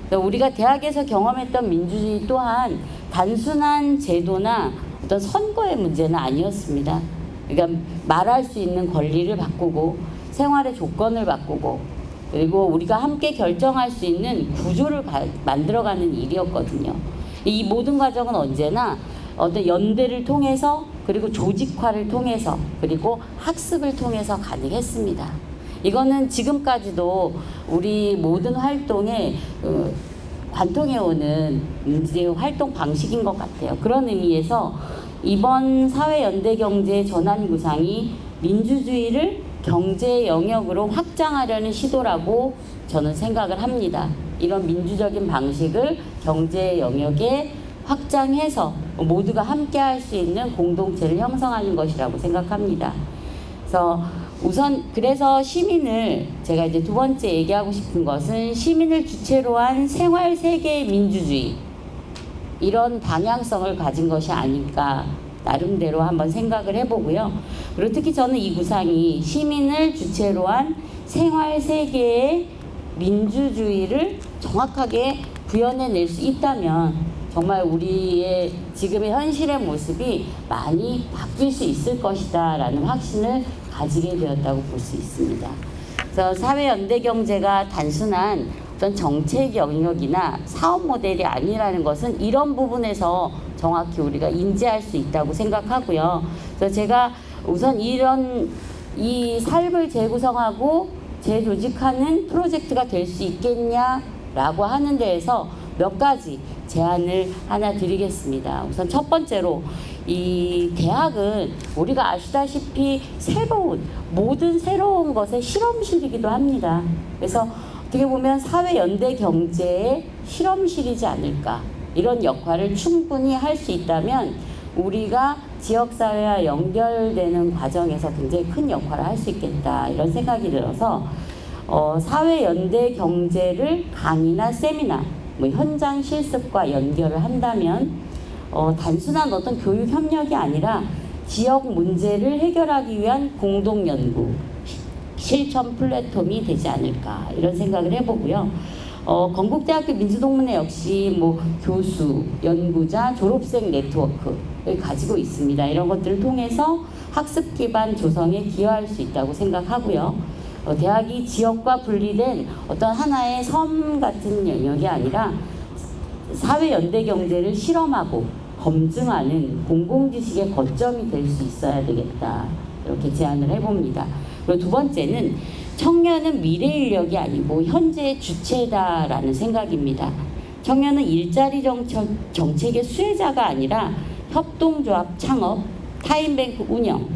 그러니까 우리가 대학에서 경험했던 민주주의 또한 단순한 제도나 어떤 선거의 문제는 아니었습니다. 그러니까 말할 수 있는 권리를 바꾸고 생활의 조건을 바꾸고 그리고 우리가 함께 결정할 수 있는 구조를 만들어가는 일이었거든요. 이 모든 과정은 언제나 어떤 연대를 통해서 그리고 조직화를 통해서 그리고 학습을 통해서 가능했습니다. 이거는 지금까지도 우리 모든 활동에 관통해오는 이제 활동 방식인 것 같아요. 그런 의미에서 이번 사회연대경제 전환구상이 민주주의를 경제 영역으로 확장하려는 시도라고 저는 생각을 합니다. 이런 민주적인 방식을 경제 영역에 확장해서 모두가 함께 할 수 있는 공동체를 형성하는 것이라고 생각합니다. 그래서 시민을, 제가 이제 두 번째 얘기하고 싶은 것은 시민을 주체로 한 생활 세계의 민주주의, 이런 방향성을 가진 것이 아닐까 나름대로 한번 생각을 해보고요. 그리고 특히 저는 이 구상이 시민을 주체로 한 생활 세계의 민주주의를 정확하게 구현해낼 수 있다면 정말 우리의 지금의 현실의 모습이 많이 바뀔 수 있을 것이다 라는 확신을 가지게 되었다고 볼 수 있습니다. 그래서 사회연대경제가 단순한 어떤 정책 영역이나 사업 모델이 아니라는 것은 이런 부분에서 정확히 우리가 인지할 수 있다고 생각하고요. 그래서 제가 우선 이 삶을 재구성하고 재조직하는 프로젝트가 될 수 있겠냐라고 하는 데에서 몇 가지 제안을 하나 드리겠습니다. 우선 첫 번째로 이 대학은 우리가 아시다시피 모든 새로운 것의 실험실이기도 합니다. 그래서 어떻게 보면 사회연대 경제의 실험실이지 않을까, 이런 역할을 충분히 할 수 있다면 우리가 지역사회와 연결되는 과정에서 굉장히 큰 역할을 할 수 있겠다, 이런 생각이 들어서 사회연대 경제를 강의나 세미나, 현장 실습과 연결을 한다면 단순한 어떤 교육 협력이 아니라 지역 문제를 해결하기 위한 공동 연구, 실천 플랫폼이 되지 않을까, 이런 생각을 해보고요. 건국대학교 민주동문회 역시 교수, 연구자, 졸업생 네트워크를 가지고 있습니다. 이런 것들을 통해서 학습 기반 조성에 기여할 수 있다고 생각하고요. 대학이 지역과 분리된 어떤 하나의 섬 같은 영역이 아니라 사회연대 경제를 실험하고 검증하는 공공지식의 거점이 될 수 있어야 되겠다, 이렇게 제안을 해봅니다. 그리고 두 번째는 청년은 미래 인력이 아니고 현재의 주체다라는 생각입니다. 청년은 일자리 정책의 수혜자가 아니라 협동조합 창업, 타임뱅크 운영,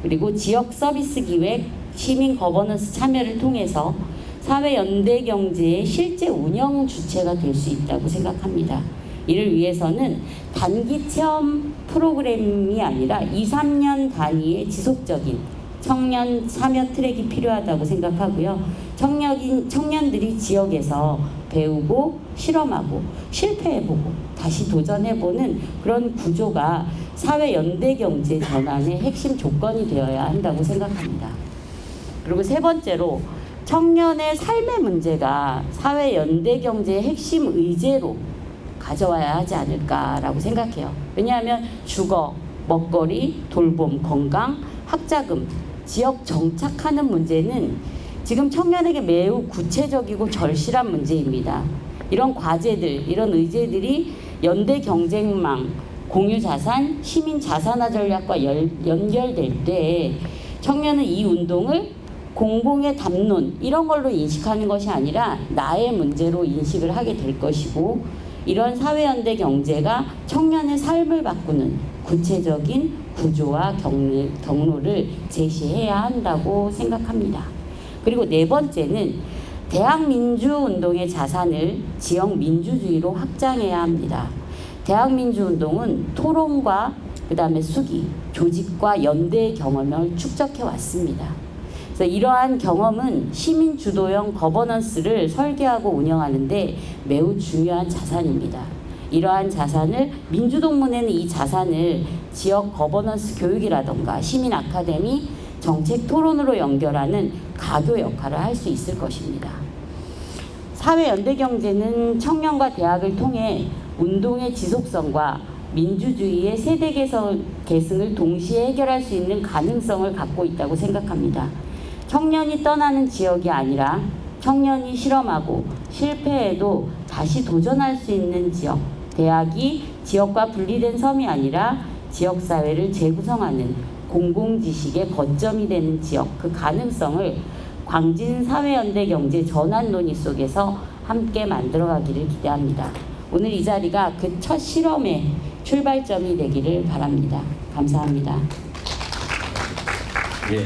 그리고 지역 서비스 기획, 시민 거버넌스 참여를 통해서 사회연대 경제의 실제 운영 주체가 될 수 있다고 생각합니다. 이를 위해서는 단기 체험 프로그램이 아니라 2, 3년 단위의 지속적인 청년 참여 트랙이 필요하다고 생각하고요. 청년들이 지역에서 배우고 실험하고 실패해보고 다시 도전해보는 그런 구조가 사회연대 경제 전환의 핵심 조건이 되어야 한다고 생각합니다. 그리고 세 번째로 청년의 삶의 문제가 사회연대 경제의 핵심 의제로 가져와야 하지 않을까라고 생각해요. 왜냐하면 주거, 먹거리, 돌봄, 건강, 학자금, 지역 정착하는 문제는 지금 청년에게 매우 구체적이고 절실한 문제입니다. 이런 과제들, 이런 의제들이 연대 경쟁망, 공유 자산, 시민 자산화 전략과 연결될 때 청년은 이 운동을 공공의 담론 이런 걸로 인식하는 것이 아니라 나의 문제로 인식을 하게 될 것이고, 이런 사회연대 경제가 청년의 삶을 바꾸는 구체적인 구조와 경로를 제시해야 한다고 생각합니다. 그리고 네 번째는 대학민주운동의 자산을 지역민주주의로 확장해야 합니다. 대학민주운동은 토론과 그 다음에 수기, 조직과 연대의 경험을 축적해 왔습니다. 그래서 이러한 경험은 시민 주도형 거버넌스를 설계하고 운영하는데 매우 중요한 자산입니다. 이러한 자산을 민주동문회는 이 자산을 지역 거버넌스 교육이라던가 시민 아카데미, 정책 토론으로 연결하는 가교 역할을 할 수 있을 것입니다. 사회 연대 경제는 청년과 대학을 통해 운동의 지속성과 민주주의의 세대 계승을 동시에 해결할 수 있는 가능성을 갖고 있다고 생각합니다. 청년이 떠나는 지역이 아니라 청년이 실험하고 실패해도 다시 도전할 수 있는 지역, 대학이 지역과 분리된 섬이 아니라 지역사회를 재구성하는 공공지식의 거점이 되는 지역, 그 가능성을 광진 사회연대 경제 전환 논의 속에서 함께 만들어가기를 기대합니다. 오늘 이 자리가 그 첫 실험의 출발점이 되기를 바랍니다. 감사합니다. 예,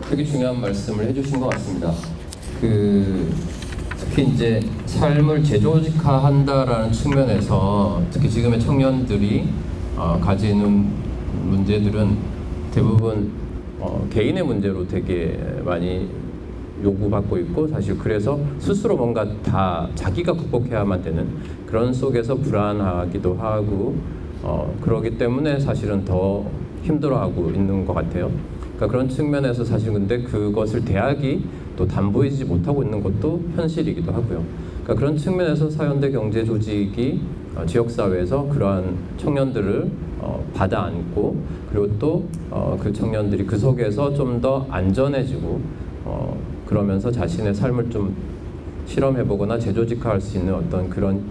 되게 중요한 말씀을 해주신 것 같습니다. 특히 이제 삶을 재조직화한다라는 측면에서 특히 지금의 청년들이 가지는 문제들은 대부분 개인의 문제로 되게 많이 요구받고 있고, 사실 그래서 스스로 뭔가 다 자기가 극복해야만 되는 그런 속에서 불안하기도 하고 그러기 때문에 사실은 더 힘들어하고 있는 것 같아요. 그러니까 그런 측면에서 사실 근데 그것을 대학이 또 담보해주지 못하고 있는 것도 현실이기도 하고요. 그러니까 그런 측면에서 사회연대 경제 조직이 지역사회에서 그러한 청년들을 받아 안고, 그리고 또 그 청년들이 그 속에서 좀 더 안전해지고 그러면서 자신의 삶을 좀 실험해보거나 재조직화할 수 있는 어떤 그런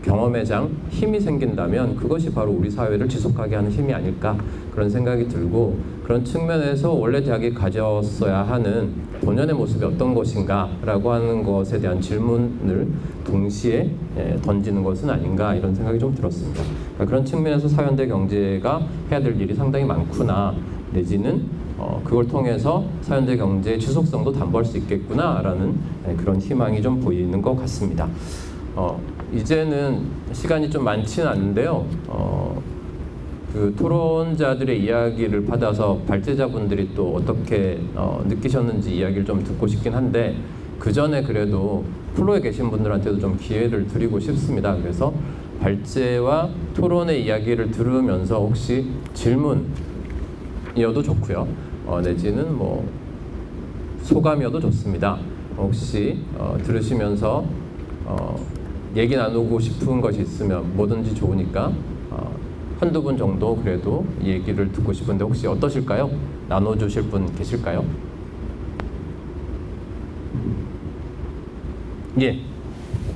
경험의 장, 힘이 생긴다면 그것이 바로 우리 사회를 지속하게 하는 힘이 아닐까, 그런 생각이 들고, 그런 측면에서 원래 대학이 가졌어야 하는 본연의 모습이 어떤 것인가 라고 하는 것에 대한 질문을 동시에 던지는 것은 아닌가, 이런 생각이 좀 들었습니다. 그러니까 그런 측면에서 사회연대 경제가 해야 될 일이 상당히 많구나, 내지는 그걸 통해서 사회연대 경제의 지속성도 담보할 수 있겠구나 라는 그런 희망이 좀 보이는 것 같습니다. 이제는 시간이 좀 많지는 않은데요. 그 토론자들의 이야기를 받아서 발제자분들이 또 어떻게 느끼셨는지 이야기를 좀 듣고 싶긴 한데, 그 전에 그래도 플로에 계신 분들한테도 좀 기회를 드리고 싶습니다. 그래서 발제와 토론의 이야기를 들으면서 혹시 질문이어도 좋고요, 내지는 뭐 소감이어도 좋습니다. 혹시 들으시면서 얘기 나누고 싶은 것이 있으면 뭐든지 좋으니까 한두 분 정도 그래도 얘기를 듣고 싶은데 혹시 어떠실까요? 나눠주실 분 계실까요? 예,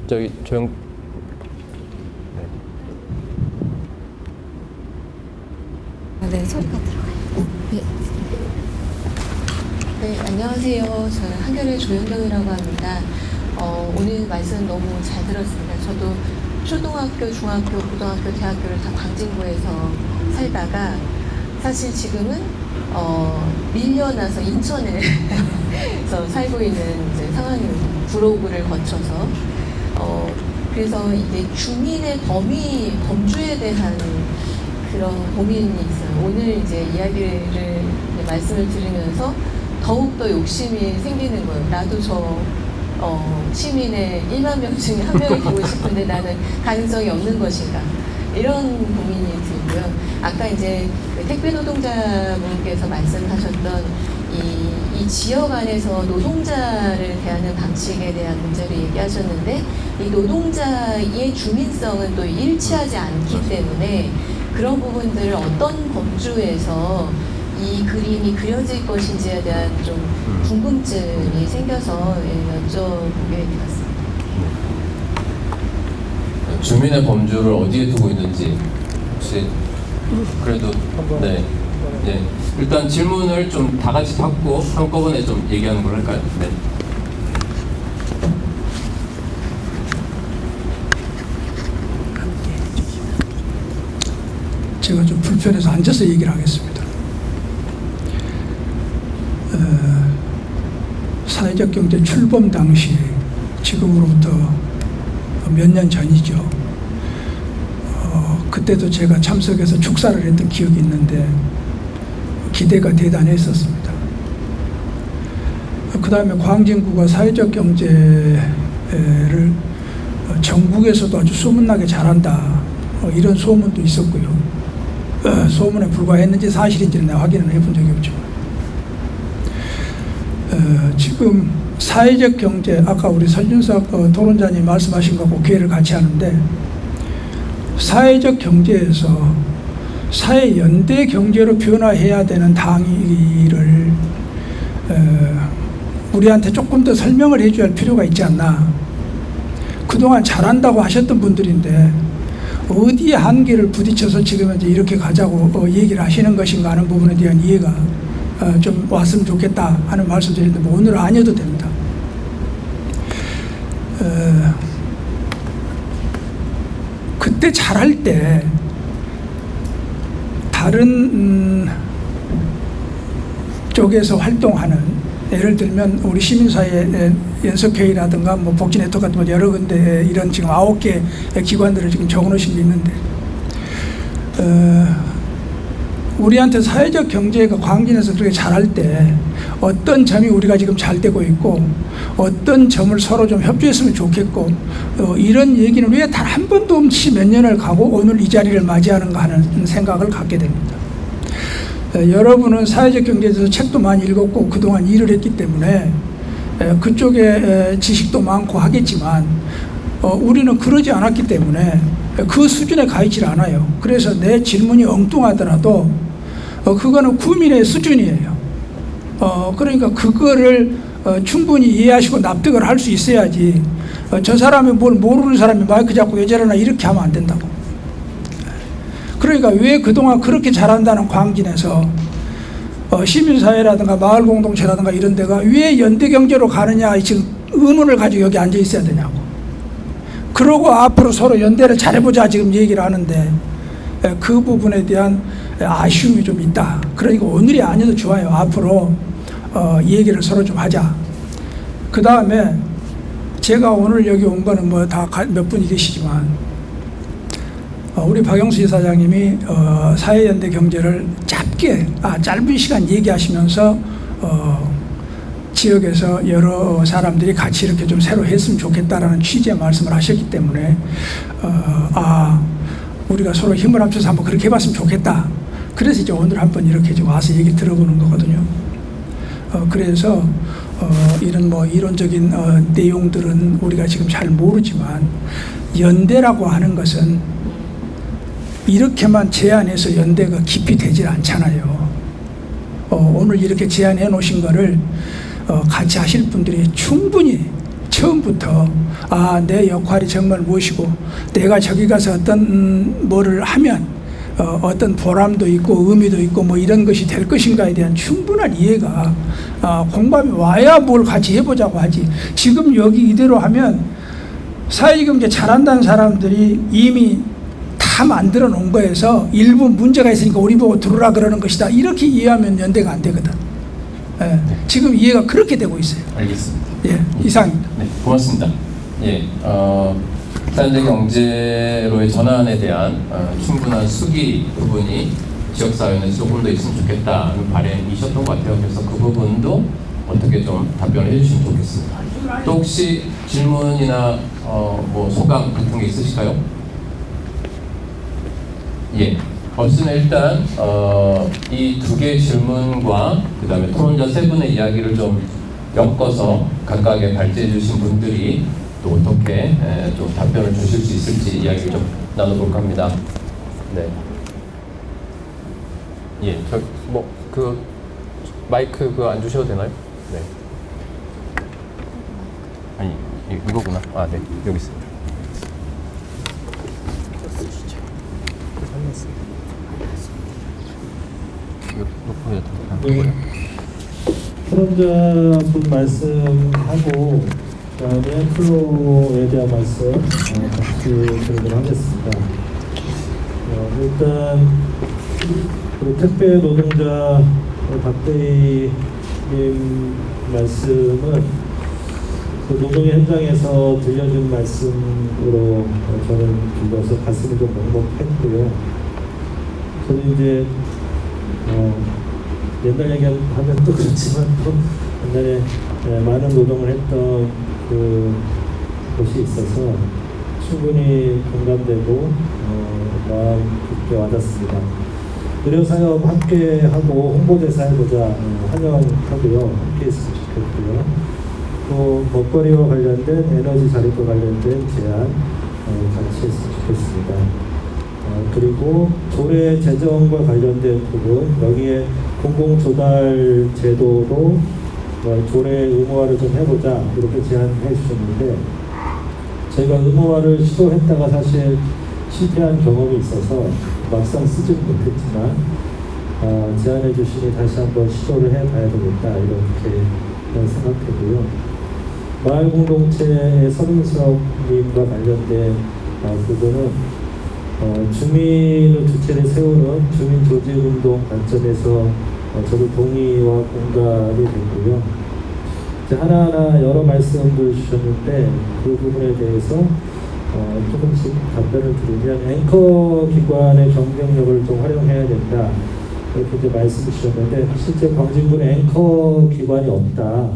저기 조영. 네, 소리가 들어가요. 네. 네, 안녕하세요. 저는 한겨레 조영경이라고 합니다. 오늘 말씀 너무 잘 들었습니다. 저도 초등학교, 중학교, 고등학교, 대학교를 다 광진구에서 살다가 사실 지금은 밀려나서 인천에 서 살고 있는 이제 상황입니다. 구로구를 거쳐서 그래서 이게 주민의 범주에 대한 그런 고민이 있어요. 오늘 이제 이야기를 말씀을 들으면서 더욱더 욕심이 생기는 거예요. 나도 저 시민의 1만 명 중에 한 명이 되고 싶은데 나는 가능성이 없는 것인가, 이런 고민이 들고요. 아까 이제 그 택배 노동자분께서 말씀하셨던 이 지역 안에서 노동자를 대하는 방식에 대한 문제를 얘기하셨는데, 이 노동자의 주민성은 또 일치하지 않기 때문에 그런 부분들을 어떤 범주에서 이 그림이 그려질 것인지에 대한 좀 궁금증이 생겨서 여쭤보게 되었습니다. 주민의 범주를 어디에 두고 있는지 혹시 그래도 네, 네. 일단 질문을 좀 다 같이 받고 한꺼번에 좀 얘기하는 걸 할까요? 네. 제가 좀 불편해서 앉아서 얘기를 하겠습니다. 사회적 경제 출범 당시 지금으로부터 몇 년 전이죠. 그때도 제가 참석해서 축사를 했던 기억이 있는데 기대가 대단했었습니다. 그 다음에 광진구가 사회적 경제를 전국에서도 아주 소문나게 잘한다, 이런 소문도 있었고요. 소문에 불과했는지 사실인지는 내가 확인을 해본 적이 없지만 지금 사회적 경제, 아까 우리 설준석 토론자님 말씀하신 거하고 기회를 같이 하는데, 사회적 경제에서 사회 연대 경제로 변화해야 되는 당위를 우리한테 조금 더 설명을 해줘야 할 필요가 있지 않나. 그동안 잘한다고 하셨던 분들인데 어디에 한계를 부딪혀서 지금 이제 이렇게 가자고 얘기를 하시는 것인가 하는 부분에 대한 이해가 좀 왔으면 좋겠다 하는 말씀드리는데, 뭐 오늘은 아니어도 됩니다. 그때 잘할 때 다른 쪽에서 활동하는, 예를 들면 우리 시민사회 연석회의라든가 뭐 복지네트워크 같은 뭐 여러 군데 이런 지금 9개 기관들을 지금 적어놓으신 게 있는데, 우리한테 사회적 경제가 광진에서 그렇게 잘할 때 어떤 점이 우리가 지금 잘 되고 있고 어떤 점을 서로 좀 협조했으면 좋겠고, 이런 얘기는 왜 단 한 번도 없이 몇 년을 가고 오늘 이 자리를 맞이하는가 하는 생각을 갖게 됩니다. 여러분은 사회적 경제에 대해서 책도 많이 읽었고 그동안 일을 했기 때문에 그쪽에 지식도 많고 하겠지만, 우리는 그러지 않았기 때문에 그 수준에 가 있질 않아요. 그래서 내 질문이 엉뚱하더라도 그거는 구민의 수준이에요. 그러니까 그거를 충분히 이해하시고 납득을 할 수 있어야지, 저 사람이 뭘 모르는 사람이 마이크 잡고 왜 저러나 이렇게 하면 안 된다고. 그러니까 왜 그동안 그렇게 잘한다는 광진에서 시민사회라든가 마을공동체라든가 이런 데가 왜 연대경제로 가느냐, 지금 의문을 가지고 여기 앉아 있어야 되냐고. 그러고 앞으로 서로 연대를 잘해보자 지금 얘기를 하는데, 그 부분에 대한 아쉬움이 좀 있다. 그러니까 오늘이 아니어도 좋아요. 앞으로 얘기를 서로 좀 하자. 그 다음에 제가 오늘 여기 온 거는 뭐 다 몇 분이 계시지만, 우리 박영수 이사장님이 사회연대 경제를 짧은 시간 얘기하시면서 지역에서 여러 사람들이 같이 이렇게 좀 새로 했으면 좋겠다라는 취지의 말씀을 하셨기 때문에 우리가 서로 힘을 합쳐서 한번 그렇게 해봤으면 좋겠다. 그래서 이제 오늘 한번 이렇게 좀 와서 얘기 들어보는 거거든요. 그래서 이런 뭐 이론적인 내용들은 우리가 지금 잘 모르지만, 연대라고 하는 것은 이렇게만 제안해서 연대가 깊이 되질 않잖아요. 오늘 이렇게 제안해 놓으신 거를 같이 하실 분들이 충분히 처음부터 내 역할이 정말 무엇이고 내가 저기 가서 어떤 뭐를 하면 어떤 보람도 있고 의미도 있고 뭐 이런 것이 될 것인가에 대한 충분한 이해가 공감이 와야 뭘 같이 해보자고 하지. 지금 여기 이대로 하면 사회경제 잘한다는 사람들이 이미 다 만들어 놓은 거에서 일부 문제가 있으니까 우리 보고 들어라 그러는 것이다, 이렇게 이해하면 연대가 안 되거든. 지금 이해가 그렇게 되고 있어요. 알겠습니다. 예, 이상입니다. 네, 고맙습니다. 예, 사회적 경제로의 전환에 대한 충분한 수기 부분이 지역사회는 조금 더 있으면 좋겠다는 바람이셨던 것 같아요. 그래서 그 부분도 어떻게 좀 답변을 해주시면 좋겠습니다. 또 혹시 질문이나 뭐 소감 같은 게 있으실까요? 예, 없으면 일단 이 두 개의 질문과 그 다음에 토론자 세 분의 이야기를 좀 엮어서 각각의 발제해 주신 분들이 또 어떻게 좀 답변을 주실 수 있을지 이야기를 좀 나눠볼까 합니다. 네. 예, 저 뭐 그 마이크 그거 안 주셔도 되나요? 네. 아니 이거구나. 네, 여기 있습니다. 네. 토론자분 말씀하고 그다음에 플로에 대한 말씀 같이 드리도록 하겠습니다. 일단 우리 택배 노동자 박대희님 말씀은 그 노동의 현장에서 들려준 말씀으로 저는 들려서 가슴이 좀 먹먹했고요. 저는 이제 옛날 얘기하면 또 그렇지만 또 옛날에 많은 노동을 했던 그 곳이 있어서 충분히 공감되고 마음 깊게 와닿습니다. 의료사업 함께하고 홍보대사 해보자 환영하고요. 함께했으면 좋겠고요. 또 먹거리와 관련된 에너지 자립과 관련된 제안 같이 했으면 좋겠습니다. 그리고 조례 제정과 관련된 부분 여기에 공공조달 제도로 조례 의무화를 좀 해보자 이렇게 제안해 주셨는데 저희가 의무화를 시도했다가 사실 실패한 경험이 있어서 막상 쓰지는 못했지만 제안해 주시니 다시 한번 시도를 해봐야 되겠다 이렇게 생각되고요. 마을공동체의 서민사업님과 관련된 부분은 주민의 주체를 세우는 주민조직운동 관점에서 저도 동의와 공감이 됐고요. 이제 하나하나 여러 말씀을 주셨는데 그 부분에 대해서 조금씩 답변을 드리면 앵커 기관의 경쟁력을 좀 활용해야 된다 이렇게 이제 말씀을 주셨는데 실제 광진군에 앵커 기관이 없다.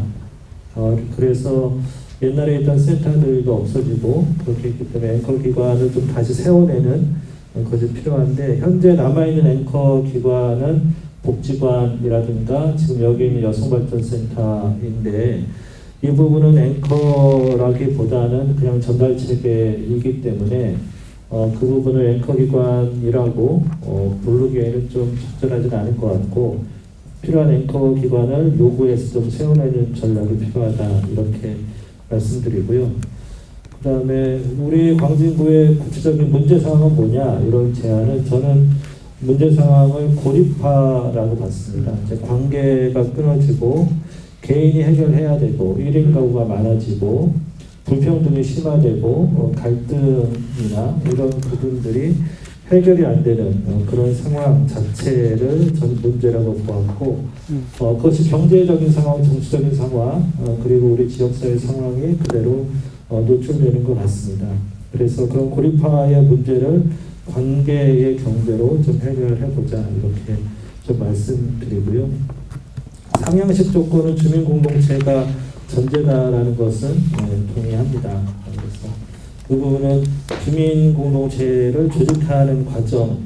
그래서 옛날에 있던 센터들도 없어지고 그렇게 했기 때문에 앵커 기관을 좀 다시 세워내는 것이 필요한데 현재 남아있는 앵커 기관은 복지관이라든가 지금 여기 있는 여성발전센터인데 이 부분은 앵커라기보다는 그냥 전달체계이기 때문에 그 부분을 앵커 기관이라고 부르기에는 좀 적절하지는 않을 것 같고 필요한 앵커 기관을 요구해서 좀 세워내는 전략이 필요하다 이렇게 말씀드리고요. 그 다음에 우리 광진구의 구체적인 문제 상황은 뭐냐 이런 제안은 저는 문제 상황을 고립화라고 봤습니다. 이제 관계가 끊어지고 개인이 해결해야 되고 1인 가구가 많아지고 불평등이 심화되고 갈등이나 이런 부분들이 해결이 안 되는 그런 상황 자체를 저는 문제라고 보았고 그것이 경제적인 상황, 정치적인 상황 그리고 우리 지역사회 상황이 그대로 노출되는 것 같습니다. 그래서 그런 고립화의 문제를 관계의 경제로 좀 해결해보자 이렇게 좀 말씀드리고요. 상향식 조건은 주민공동체가 전제다라는 것은 동의합니다. 그래서 그 부분은 주민공동체를 조직하는 과정이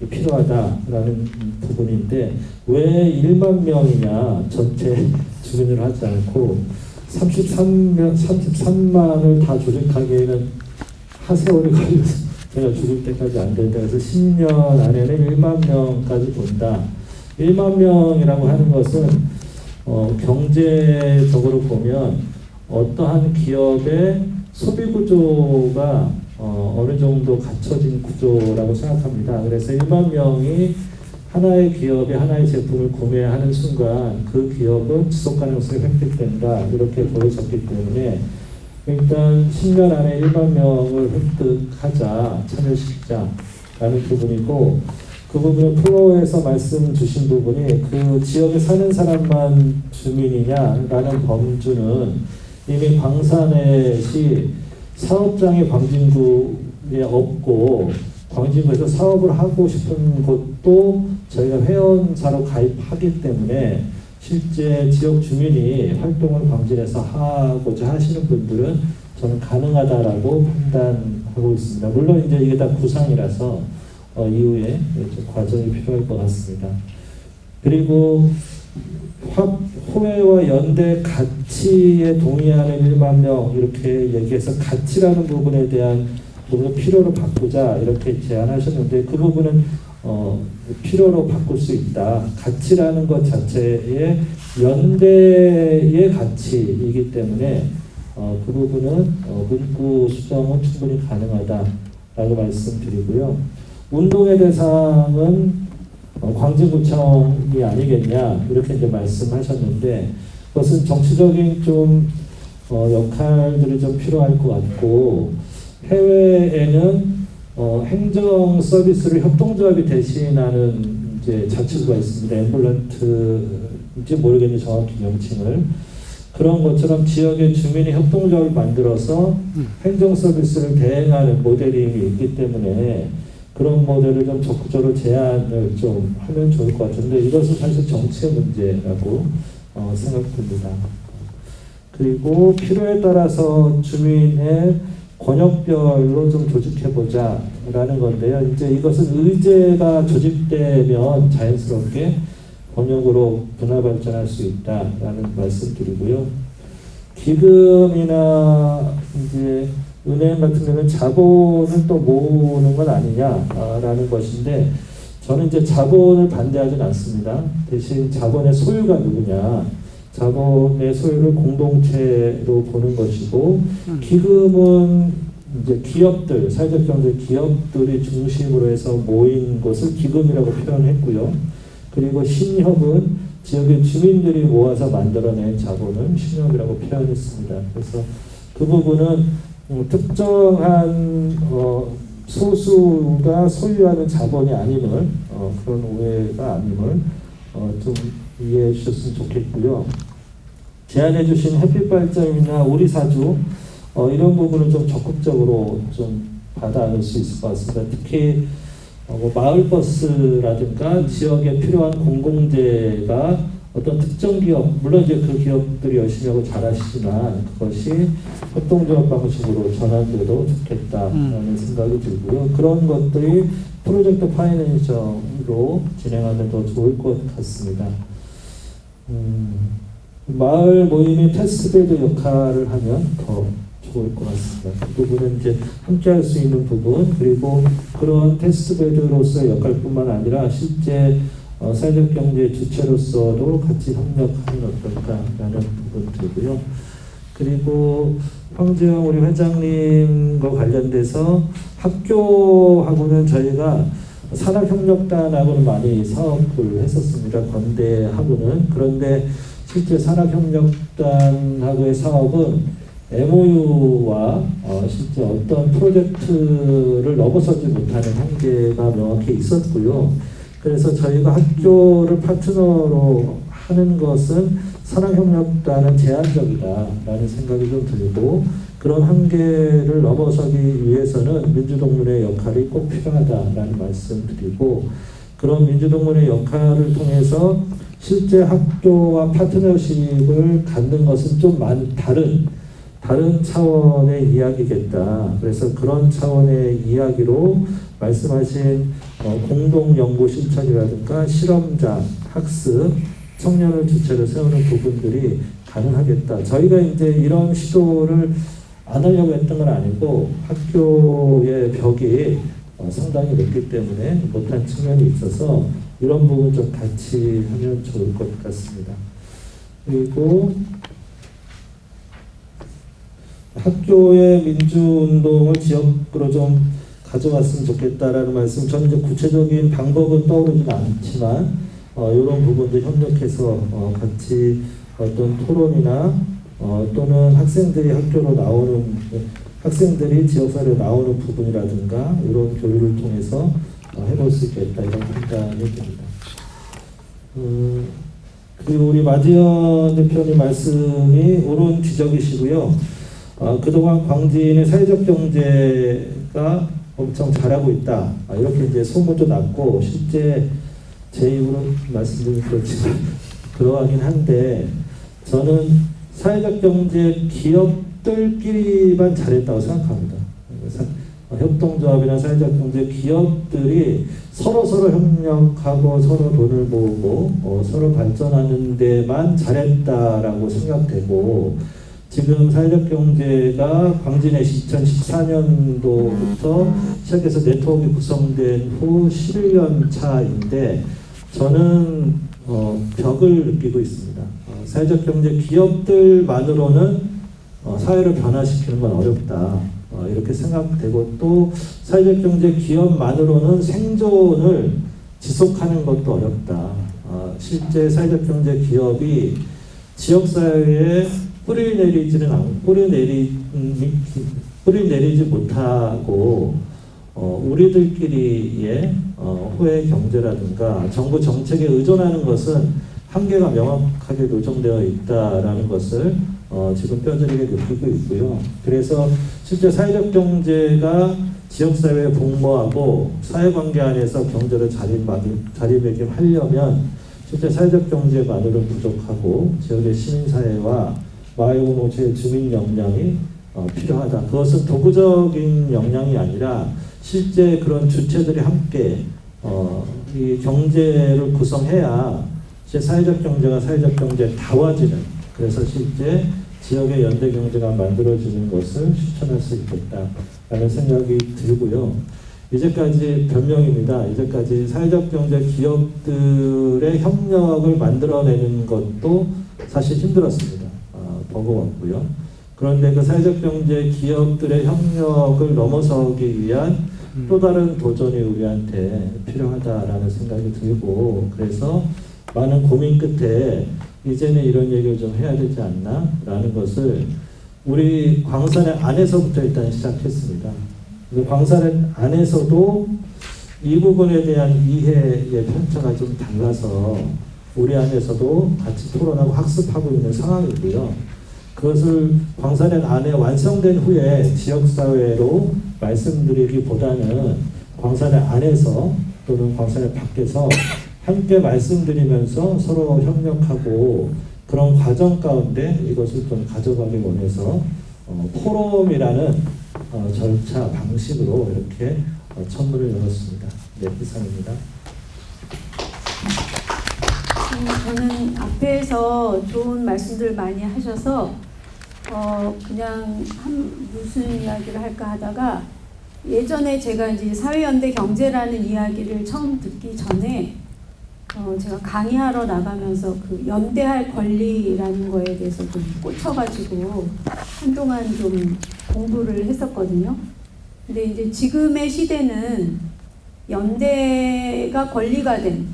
필요하다라는 부분인데 왜 1만 명이냐 전체 주민을 하지 않고 33만을 다 조직하기에는 하세월이 걸려서 제가 죽을 때까지 안 된다. 그래서 10년 안에는 1만 명까지 본다. 1만 명이라고 하는 것은 경제적으로 보면 어떠한 기업의 소비 구조가 어느 정도 갖춰진 구조라고 생각합니다. 그래서 1만 명이 하나의 기업이 하나의 제품을 구매하는 순간 그 기업은 지속 가능성이 획득된다. 이렇게 보여졌기 때문에 일단 10년 안에 1만 명을 획득하자, 참여시키자라는 부분이고 그 부분은 플로어에서 말씀 주신 부분이 그 지역에 사는 사람만 주민이냐라는 범주는 이미 광산넷이 사업장이 광진구에 없고 광진구에서 사업을 하고 싶은 곳도 저희가 회원사로 가입하기 때문에 실제 지역 주민이 활동을 광진에서 하고자 하시는 분들은 저는 가능하다라고 판단하고 있습니다. 물론 이제 이게 다 구상이라서 이후에 과정이 필요할 것 같습니다. 그리고 호회와 연대 가치에 동의하는 1만 명 이렇게 얘기해서 가치라는 부분에 대한 부분을 필요로 바꾸자 이렇게 제안하셨는데 그 부분은 필요로 바꿀 수 있다. 가치라는 것 자체의 연대의 가치이기 때문에 그 부분은 문구 수정은 충분히 가능하다라고 말씀드리고요. 운동의 대상은 광진구청이 아니겠냐 이렇게 이제 말씀하셨는데 그것은 정치적인 좀 역할들이 좀 필요할 것 같고 해외에는 행정 서비스를 협동조합이 대신하는 이제 자치구가 있습니다. 앰뷸런트인지 모르겠는데 정확히 명칭을 그런 것처럼 지역의 주민이 협동조합을 만들어서 행정 서비스를 대행하는 모델이 있기 때문에 그런 모델을 좀 적극적으로 제안을 좀 하면 좋을 것 같은데 이것은 사실 정치의 문제라고 생각됩니다. 그리고 필요에 따라서 주민의 권역별로 좀 조직해보자 라는 건데요. 이제 이것은 의제가 조직되면 자연스럽게 권역으로 분화 발전할 수 있다라는 말씀드리고요. 기금이나 이제 은행 같은 경우는 자본을 또 모으는 건 아니냐라는 것인데 저는 이제 자본을 반대하지는 않습니다. 대신 자본의 소유가 누구냐, 자본의 소유를 공동체로 보는 것이고 기금은 이제 기업들, 사회적 경제 기업들이 중심으로 해서 모인 것을 기금이라고 표현했고요. 그리고 신협은 지역의 주민들이 모아서 만들어낸 자본을 신협이라고 표현했습니다. 그래서 그 부분은 특정한 소수가 소유하는 자본이 아님을 그런 오해가 아님을 좀 이해해 주셨으면 좋겠고요. 제안해 주신 햇빛발전이나 우리사주 이런 부분은 좀 적극적으로 좀 받아낼 수 있을 것 같습니다. 특히 마을버스라든가 지역에 필요한 공공재가 어떤 특정 기업, 물론 이제 그 기업들이 열심히 하고 잘하시지만 그것이 협동조합 방식으로 전환돼도 좋겠다라는 생각이 들고요. 그런 것들이 프로젝트 파이낸셜로 진행하면 더 좋을 것 같습니다. 마을 모임이 테스트베드 역할을 하면 더 좋을 것 같습니다. 그 부분은 이제 함께 할 수 있는 부분, 그리고 그런 테스트베드로서의 역할뿐만 아니라 실제 사회적 경제 주체로서도 같이 협력하면 어떨까라는 부분들이고요. 그리고 황재영 우리 회장님과 관련돼서 학교하고는 저희가 산학협력단하고는 많이 사업을 했었습니다. 건대하고는. 그런데 실제 산학협력단하고의 사업은 MOU와 실제 어떤 프로젝트를 넘어서지 못하는 한계가 명확히 있었고요. 그래서 저희가 학교를 파트너로 하는 것은 산학협력단은 제한적이다라는 생각이 좀 들고 그런 한계를 넘어서기 위해서는 민주동문회 역할이 꼭 필요하다라는 말씀드리고 그런 민주동문회 역할을 통해서 실제 학교와 파트너십을 갖는 것은 좀 다른 차원의 이야기겠다. 그래서 그런 차원의 이야기로 말씀하신 공동연구 실천이라든가 실험장, 학습, 청년을 주체로 세우는 부분들이 가능하겠다. 저희가 이제 이런 시도를 안 하려고 했던 건 아니고 학교의 벽이 상당히 높기 때문에 못한 측면이 있어서 이런 부분 좀 같이 하면 좋을 것 같습니다. 그리고 학교의 민주운동을 지역으로 좀 가져갔으면 좋겠다라는 말씀. 저는 이제 구체적인 방법은 떠오르지는 않지만 이런 부분들 협력해서 같이 어떤 토론이나 또는 학생들이 학교로 나오는 학생들이 지역사회로 나오는 부분이라든가 이런 교류를 통해서 해볼 수 있겠다 이런 판단이 듭니다. 그리고 우리 마지연 대표님 말씀이 옳은 지적이시고요. 그동안 광진의 사회적 경제가 엄청 잘하고 있다. 이렇게 이제 소문도 났고 실제 제 입으로 말씀드리면 그렇지만 그러하긴 한데 저는 사회적 경제 기업들끼리만 잘했다고 생각합니다. 협동조합이나 사회적 경제 기업들이 서로 협력하고 서로 돈을 모으고 서로 발전하는 데만 잘했다라고 생각되고 지금 사회적 경제가 광진에 2014년도부터 시작해서 네트워크가 구성된 후 11년 차인데 저는 벽을 느끼고 있습니다. 사회적 경제 기업들만으로는 사회를 변화시키는 건 어렵다. 이렇게 생각되고 또 사회적 경제 기업만으로는 생존을 지속하는 것도 어렵다. 실제 사회적 경제 기업이 지역사회에 뿌리 내리지 못하고 우리들끼리의 호혜 경제라든가 정부 정책에 의존하는 것은 한계가 명확하게 노정되어 있다라는 것을 지금 뼈저리게 느끼고 있고요. 그래서 실제 사회적 경제가 지역사회에 복무하고 사회관계 안에서 경제를 자리매김하려면 실제 사회적 경제만으로는 부족하고 지역의 시민사회와 마을공동체의 주민 역량이 필요하다. 그것은 도구적인 역량이 아니라 실제 그런 주체들이 함께 이 경제를 구성해야 실제 사회적 경제가 사회적 경제다워지는, 그래서 실제 지역의 연대 경제가 만들어지는 것을 실천할 수 있겠다라는 생각이 들고요. 이제까지 변명입니다. 이제까지 사회적 경제 기업들의 협력을 만들어내는 것도 사실 힘들었습니다. 버거웠고요. 그런데 그 사회적 경제 기업들의 협력을 넘어서기 위한 또 다른 도전이 우리한테 필요하다라는 생각이 들고, 그래서 많은 고민 끝에 이제는 이런 얘기를 좀 해야 되지 않나 라는 것을 우리 광산의 안에서부터 일단 시작했습니다. 광산의 안에서도 이 부분에 대한 이해의 편차가 좀 달라서 우리 안에서도 같이 토론하고 학습하고 있는 상황이고요. 그것을 광산의 안에 완성된 후에 지역사회로 말씀드리기보다는 광산의 안에서 또는 광산의 밖에서 함께 말씀드리면서 서로 협력하고 그런 과정 가운데 이것을 좀 가져가기 원해서 포럼이라는 절차 방식으로 이렇게 청문을 열었습니다. 네, 이상입니다. 저는 앞에서 좋은 말씀들 많이 하셔서 그냥 무슨 이야기를 할까 하다가, 예전에 제가 이제 사회연대 경제라는 이야기를 처음 듣기 전에 제가 강의하러 나가면서 그 연대할 권리라는 거에 대해서 좀 꽂혀가지고 한동안 좀 공부를 했었거든요. 근데 이제 지금의 시대는 연대가 권리가 된,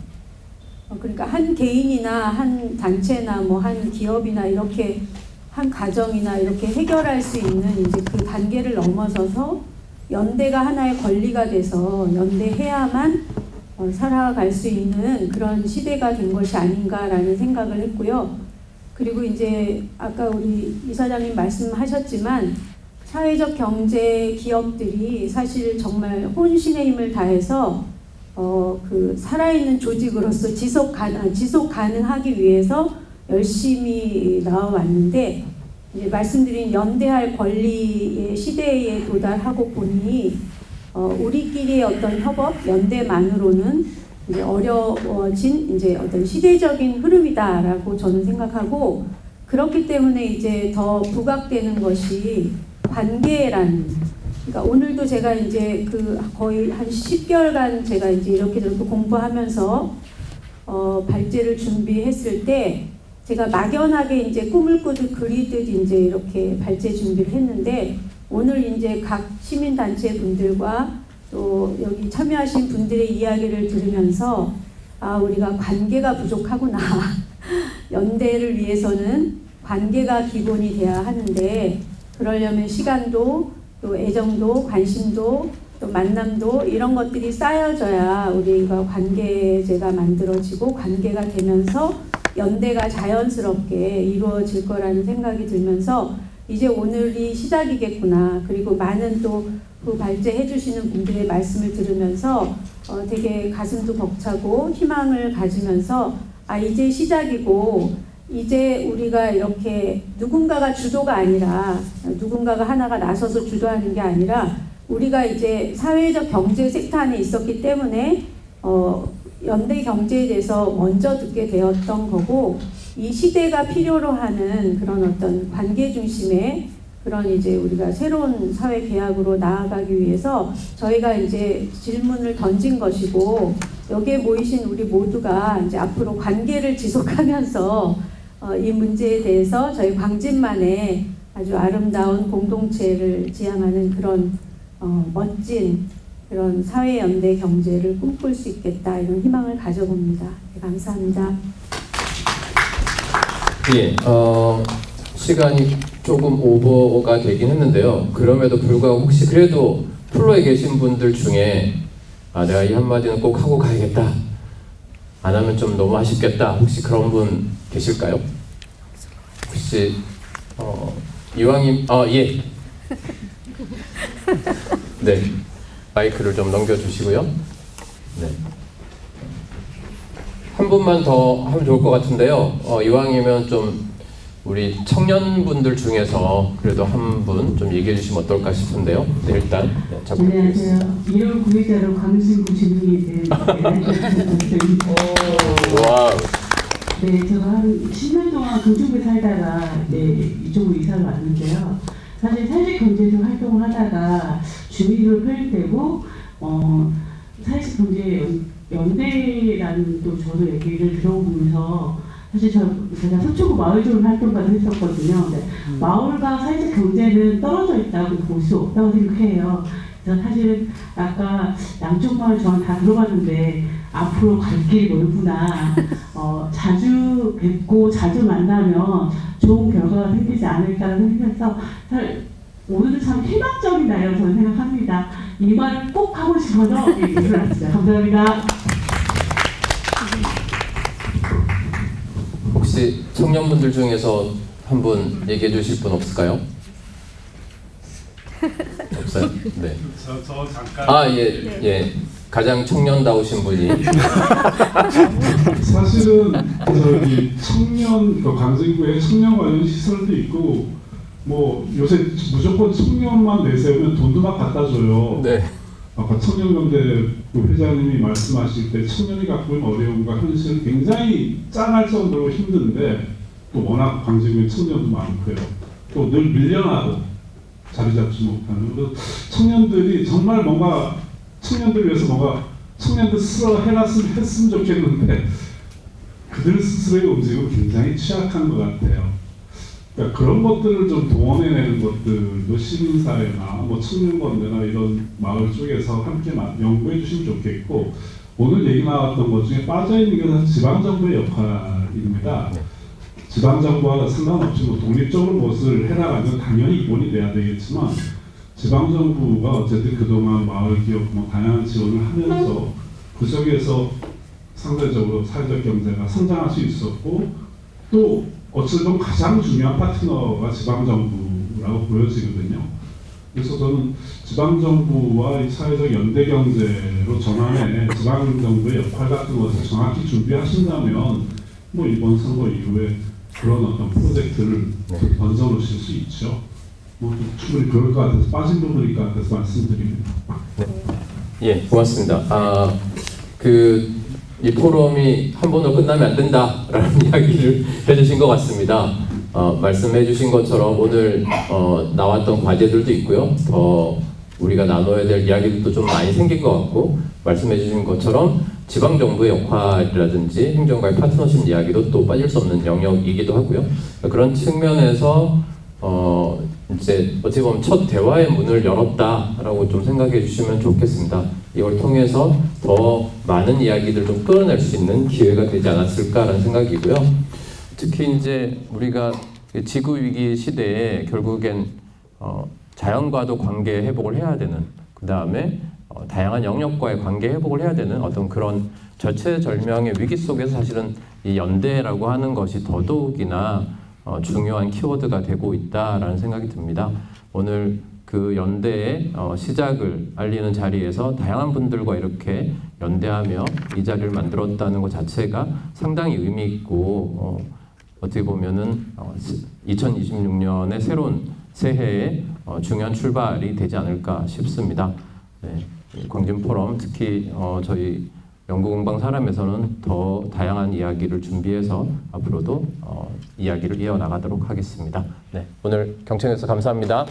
그러니까 한 개인이나 한 단체나 뭐 한 기업이나 이렇게 한 가정이나 이렇게 해결할 수 있는 이제 그 단계를 넘어서서 연대가 하나의 권리가 돼서 연대해야만 살아갈 수 있는 그런 시대가 된 것이 아닌가라는 생각을 했고요. 그리고 이제 아까 우리 이사장님 말씀하셨지만 사회적 경제 기업들이 사실 정말 혼신의 힘을 다해서 그 살아있는 조직으로서 지속 가능하기 위해서 열심히 나와왔는데, 이제 말씀드린 연대할 권리의 시대에 도달하고 보니 우리끼리의 어떤 협업, 연대만으로는 이제 어려워진 이제 어떤 시대적인 흐름이다라고 저는 생각하고, 그렇기 때문에 이제 더 부각되는 것이 관계라는. 그러니까 오늘도 제가 이제 그 거의 한 10개월간 제가 이제 이렇게 저렇게 공부하면서 발제를 준비했을 때 제가 막연하게 이제 꿈을 그리듯 이제 이렇게 발제 준비를 했는데, 오늘 이제 각 시민단체 분들과 또 여기 참여하신 분들의 이야기를 들으면서 우리가 관계가 부족하구나. 연대를 위해서는 관계가 기본이 돼야 하는데, 그러려면 시간도 또 애정도 관심도 또 만남도 이런 것들이 쌓여져야 우리가 관계제가 만들어지고 관계가 되면서 연대가 자연스럽게 이루어질 거라는 생각이 들면서 이제 오늘이 시작이겠구나. 그리고 많은 또 그 발제해 주시는 분들의 말씀을 들으면서 되게 가슴도 벅차고 희망을 가지면서 이제 시작이고, 이제 우리가 이렇게 누군가가 주도가 아니라, 누군가가 하나가 나서서 주도하는 게 아니라 우리가 이제 사회적 경제 섹터 안에 있었기 때문에 연대 경제에 대해서 먼저 듣게 되었던 거고, 이 시대가 필요로 하는 그런 어떤 관계 중심의 그런 이제 우리가 새로운 사회 계약으로 나아가기 위해서 저희가 이제 질문을 던진 것이고, 여기에 모이신 우리 모두가 이제 앞으로 관계를 지속하면서 이 문제에 대해서 저희 광진만의 아주 아름다운 공동체를 지향하는 그런 멋진 그런 사회 연대 경제를 꿈꿀 수 있겠다 이런 희망을 가져봅니다. 네, 감사합니다. 예, 시간이 조금 오버가 되긴 했는데요. 그럼에도 불구하고 혹시 그래도 플로에 계신 분들 중에 내가 이 한마디는 꼭 하고 가야겠다, 안 하면 좀 너무 아쉽겠다, 혹시 그런 분 계실까요? 혹시 이왕님, 예. 네, 마이크를 좀 넘겨주시고요. 네. 한 분만 더 하면 좋을 것 같은데요. 이왕이면 좀 우리 청년분들 중에서 그래도 한 분 좀 얘기해 주시면 어떨까 싶은데요. 네, 일단 안녕하세요. 1월 9일자로 광진구 주민이 된 와우. 네, 제가 한 10년 동안 금쪽에 살다가 이쪽으로 이사를 왔는데요. 사실 사회적 경제에서 활동을 하다가 주민으로 표현되고 사회적 경제 연대라는 또 저도 얘기를 들어보면서 사실 제가 서초구 마을조론 활동가도 했었거든요. 네. 마을과 사회적 경제는 떨어져 있다고 볼 수 없다고 생각해요. 그래서 사실은 아까 양쪽 마을 저는 다 들어봤는데 앞으로 갈 길이 멀구나. 자주 뵙고 자주 만나면 좋은 결과가 생기지 않을까라는 생각해서 오늘은 참 희망적인 날이라고 저는 생각합니다. 이 말을 꼭 하고 싶어서 얘기를 했습니다. 감사합니다. 혹시 청년분들 중에서 한 분 얘기해 주실 분 없을까요? 없어요? 네. 저 잠깐. 예. 가장 청년다우신 분이. 사실은 저기 광진구에 청년 관련 시설도 있고 뭐 요새 무조건 청년만 내세우면 돈도 막 갖다 줘요. 네. 아까 청년연대 회장님이 말씀하실 때 청년이 갖고 있는 어려움과 현실은 굉장히 짠할 정도로 힘든데 또 워낙 광진구에 청년도 많고요. 또 늘 밀려나고 자리 잡지 못하는. 그래서 청년들이 정말 뭔가 청년들 위해서 뭔가 청년들 스스로 했으면 좋겠는데 그들 스스로의 움직임은 굉장히 취약한 것 같아요. 그러니까 그런 것들을 좀 동원해내는 것들도 시민사회나 뭐 청년건대나 이런 마을 쪽에서 함께 연구해 주시면 좋겠고, 오늘 얘기 나왔던 것 중에 빠져있는 게 사실 지방정부의 역할입니다. 지방정부와 상관없이 뭐 독립적으로 무엇을 해나가면 당연히 기본이 돼야 되겠지만 지방정부가 어쨌든 그동안 마을 기업 뭐 다양한 지원을 하면서 그 속에서 상대적으로 사회적 경제가 성장할 수 있었고, 또 어쨌든 가장 중요한 파트너가 지방정부라고 보여지거든요. 그래서 저는 지방정부와 이 사회적 연대경제로 전환해 지방정부의 역할 같은 것을 정확히 준비하신다면 뭐 이번 선거 이후에 그런 어떤 프로젝트를 던져놓으실 수 있죠. 뭐 충분히 그럴 것 같아서 빠진 부분일 것 같아서 말씀드립니다. 네. 예, 고맙습니다. 이 포럼이 한 번으로 끝나면 안 된다라는 이야기를 해주신 것 같습니다. 말씀해주신 것처럼 오늘 나왔던 과제들도 있고요. 더 우리가 나눠야 될 이야기들도 좀 많이 생긴 것 같고, 말씀해주신 것처럼 지방정부의 역할이라든지 행정가의 파트너십 이야기도 또 빠질 수 없는 영역이기도 하고요. 그런 측면에서 이제 어찌 보면 첫 대화의 문을 열었다라고 좀 생각해 주시면 좋겠습니다. 이걸 통해서 더 많은 이야기들 좀 끌어낼 수 있는 기회가 되지 않았을까라는 생각이고요. 특히 이제 우리가 지구 위기 시대에 결국엔 자연과도 관계 회복을 해야 되는, 그 다음에 다양한 영역과의 관계 회복을 해야 되는 어떤 그런 절체절명의 위기 속에서 사실은 이 연대라고 하는 것이 더더욱이나 중요한 키워드가 되고 있다라는 생각이 듭니다. 오늘 그 연대의 시작을 알리는 자리에서 다양한 분들과 이렇게 연대하며 이 자리를 만들었다는 것 자체가 상당히 의미 있고, 어떻게 보면은 2026년의 새로운 새해의 중요한 출발이 되지 않을까 싶습니다. 네, 광진 포럼 특히 저희 연구공방 사람에서는 더 다양한 이야기를 준비해서 앞으로도 이야기를 이어나가도록 하겠습니다. 네, 오늘 경청해주셔서 감사합니다.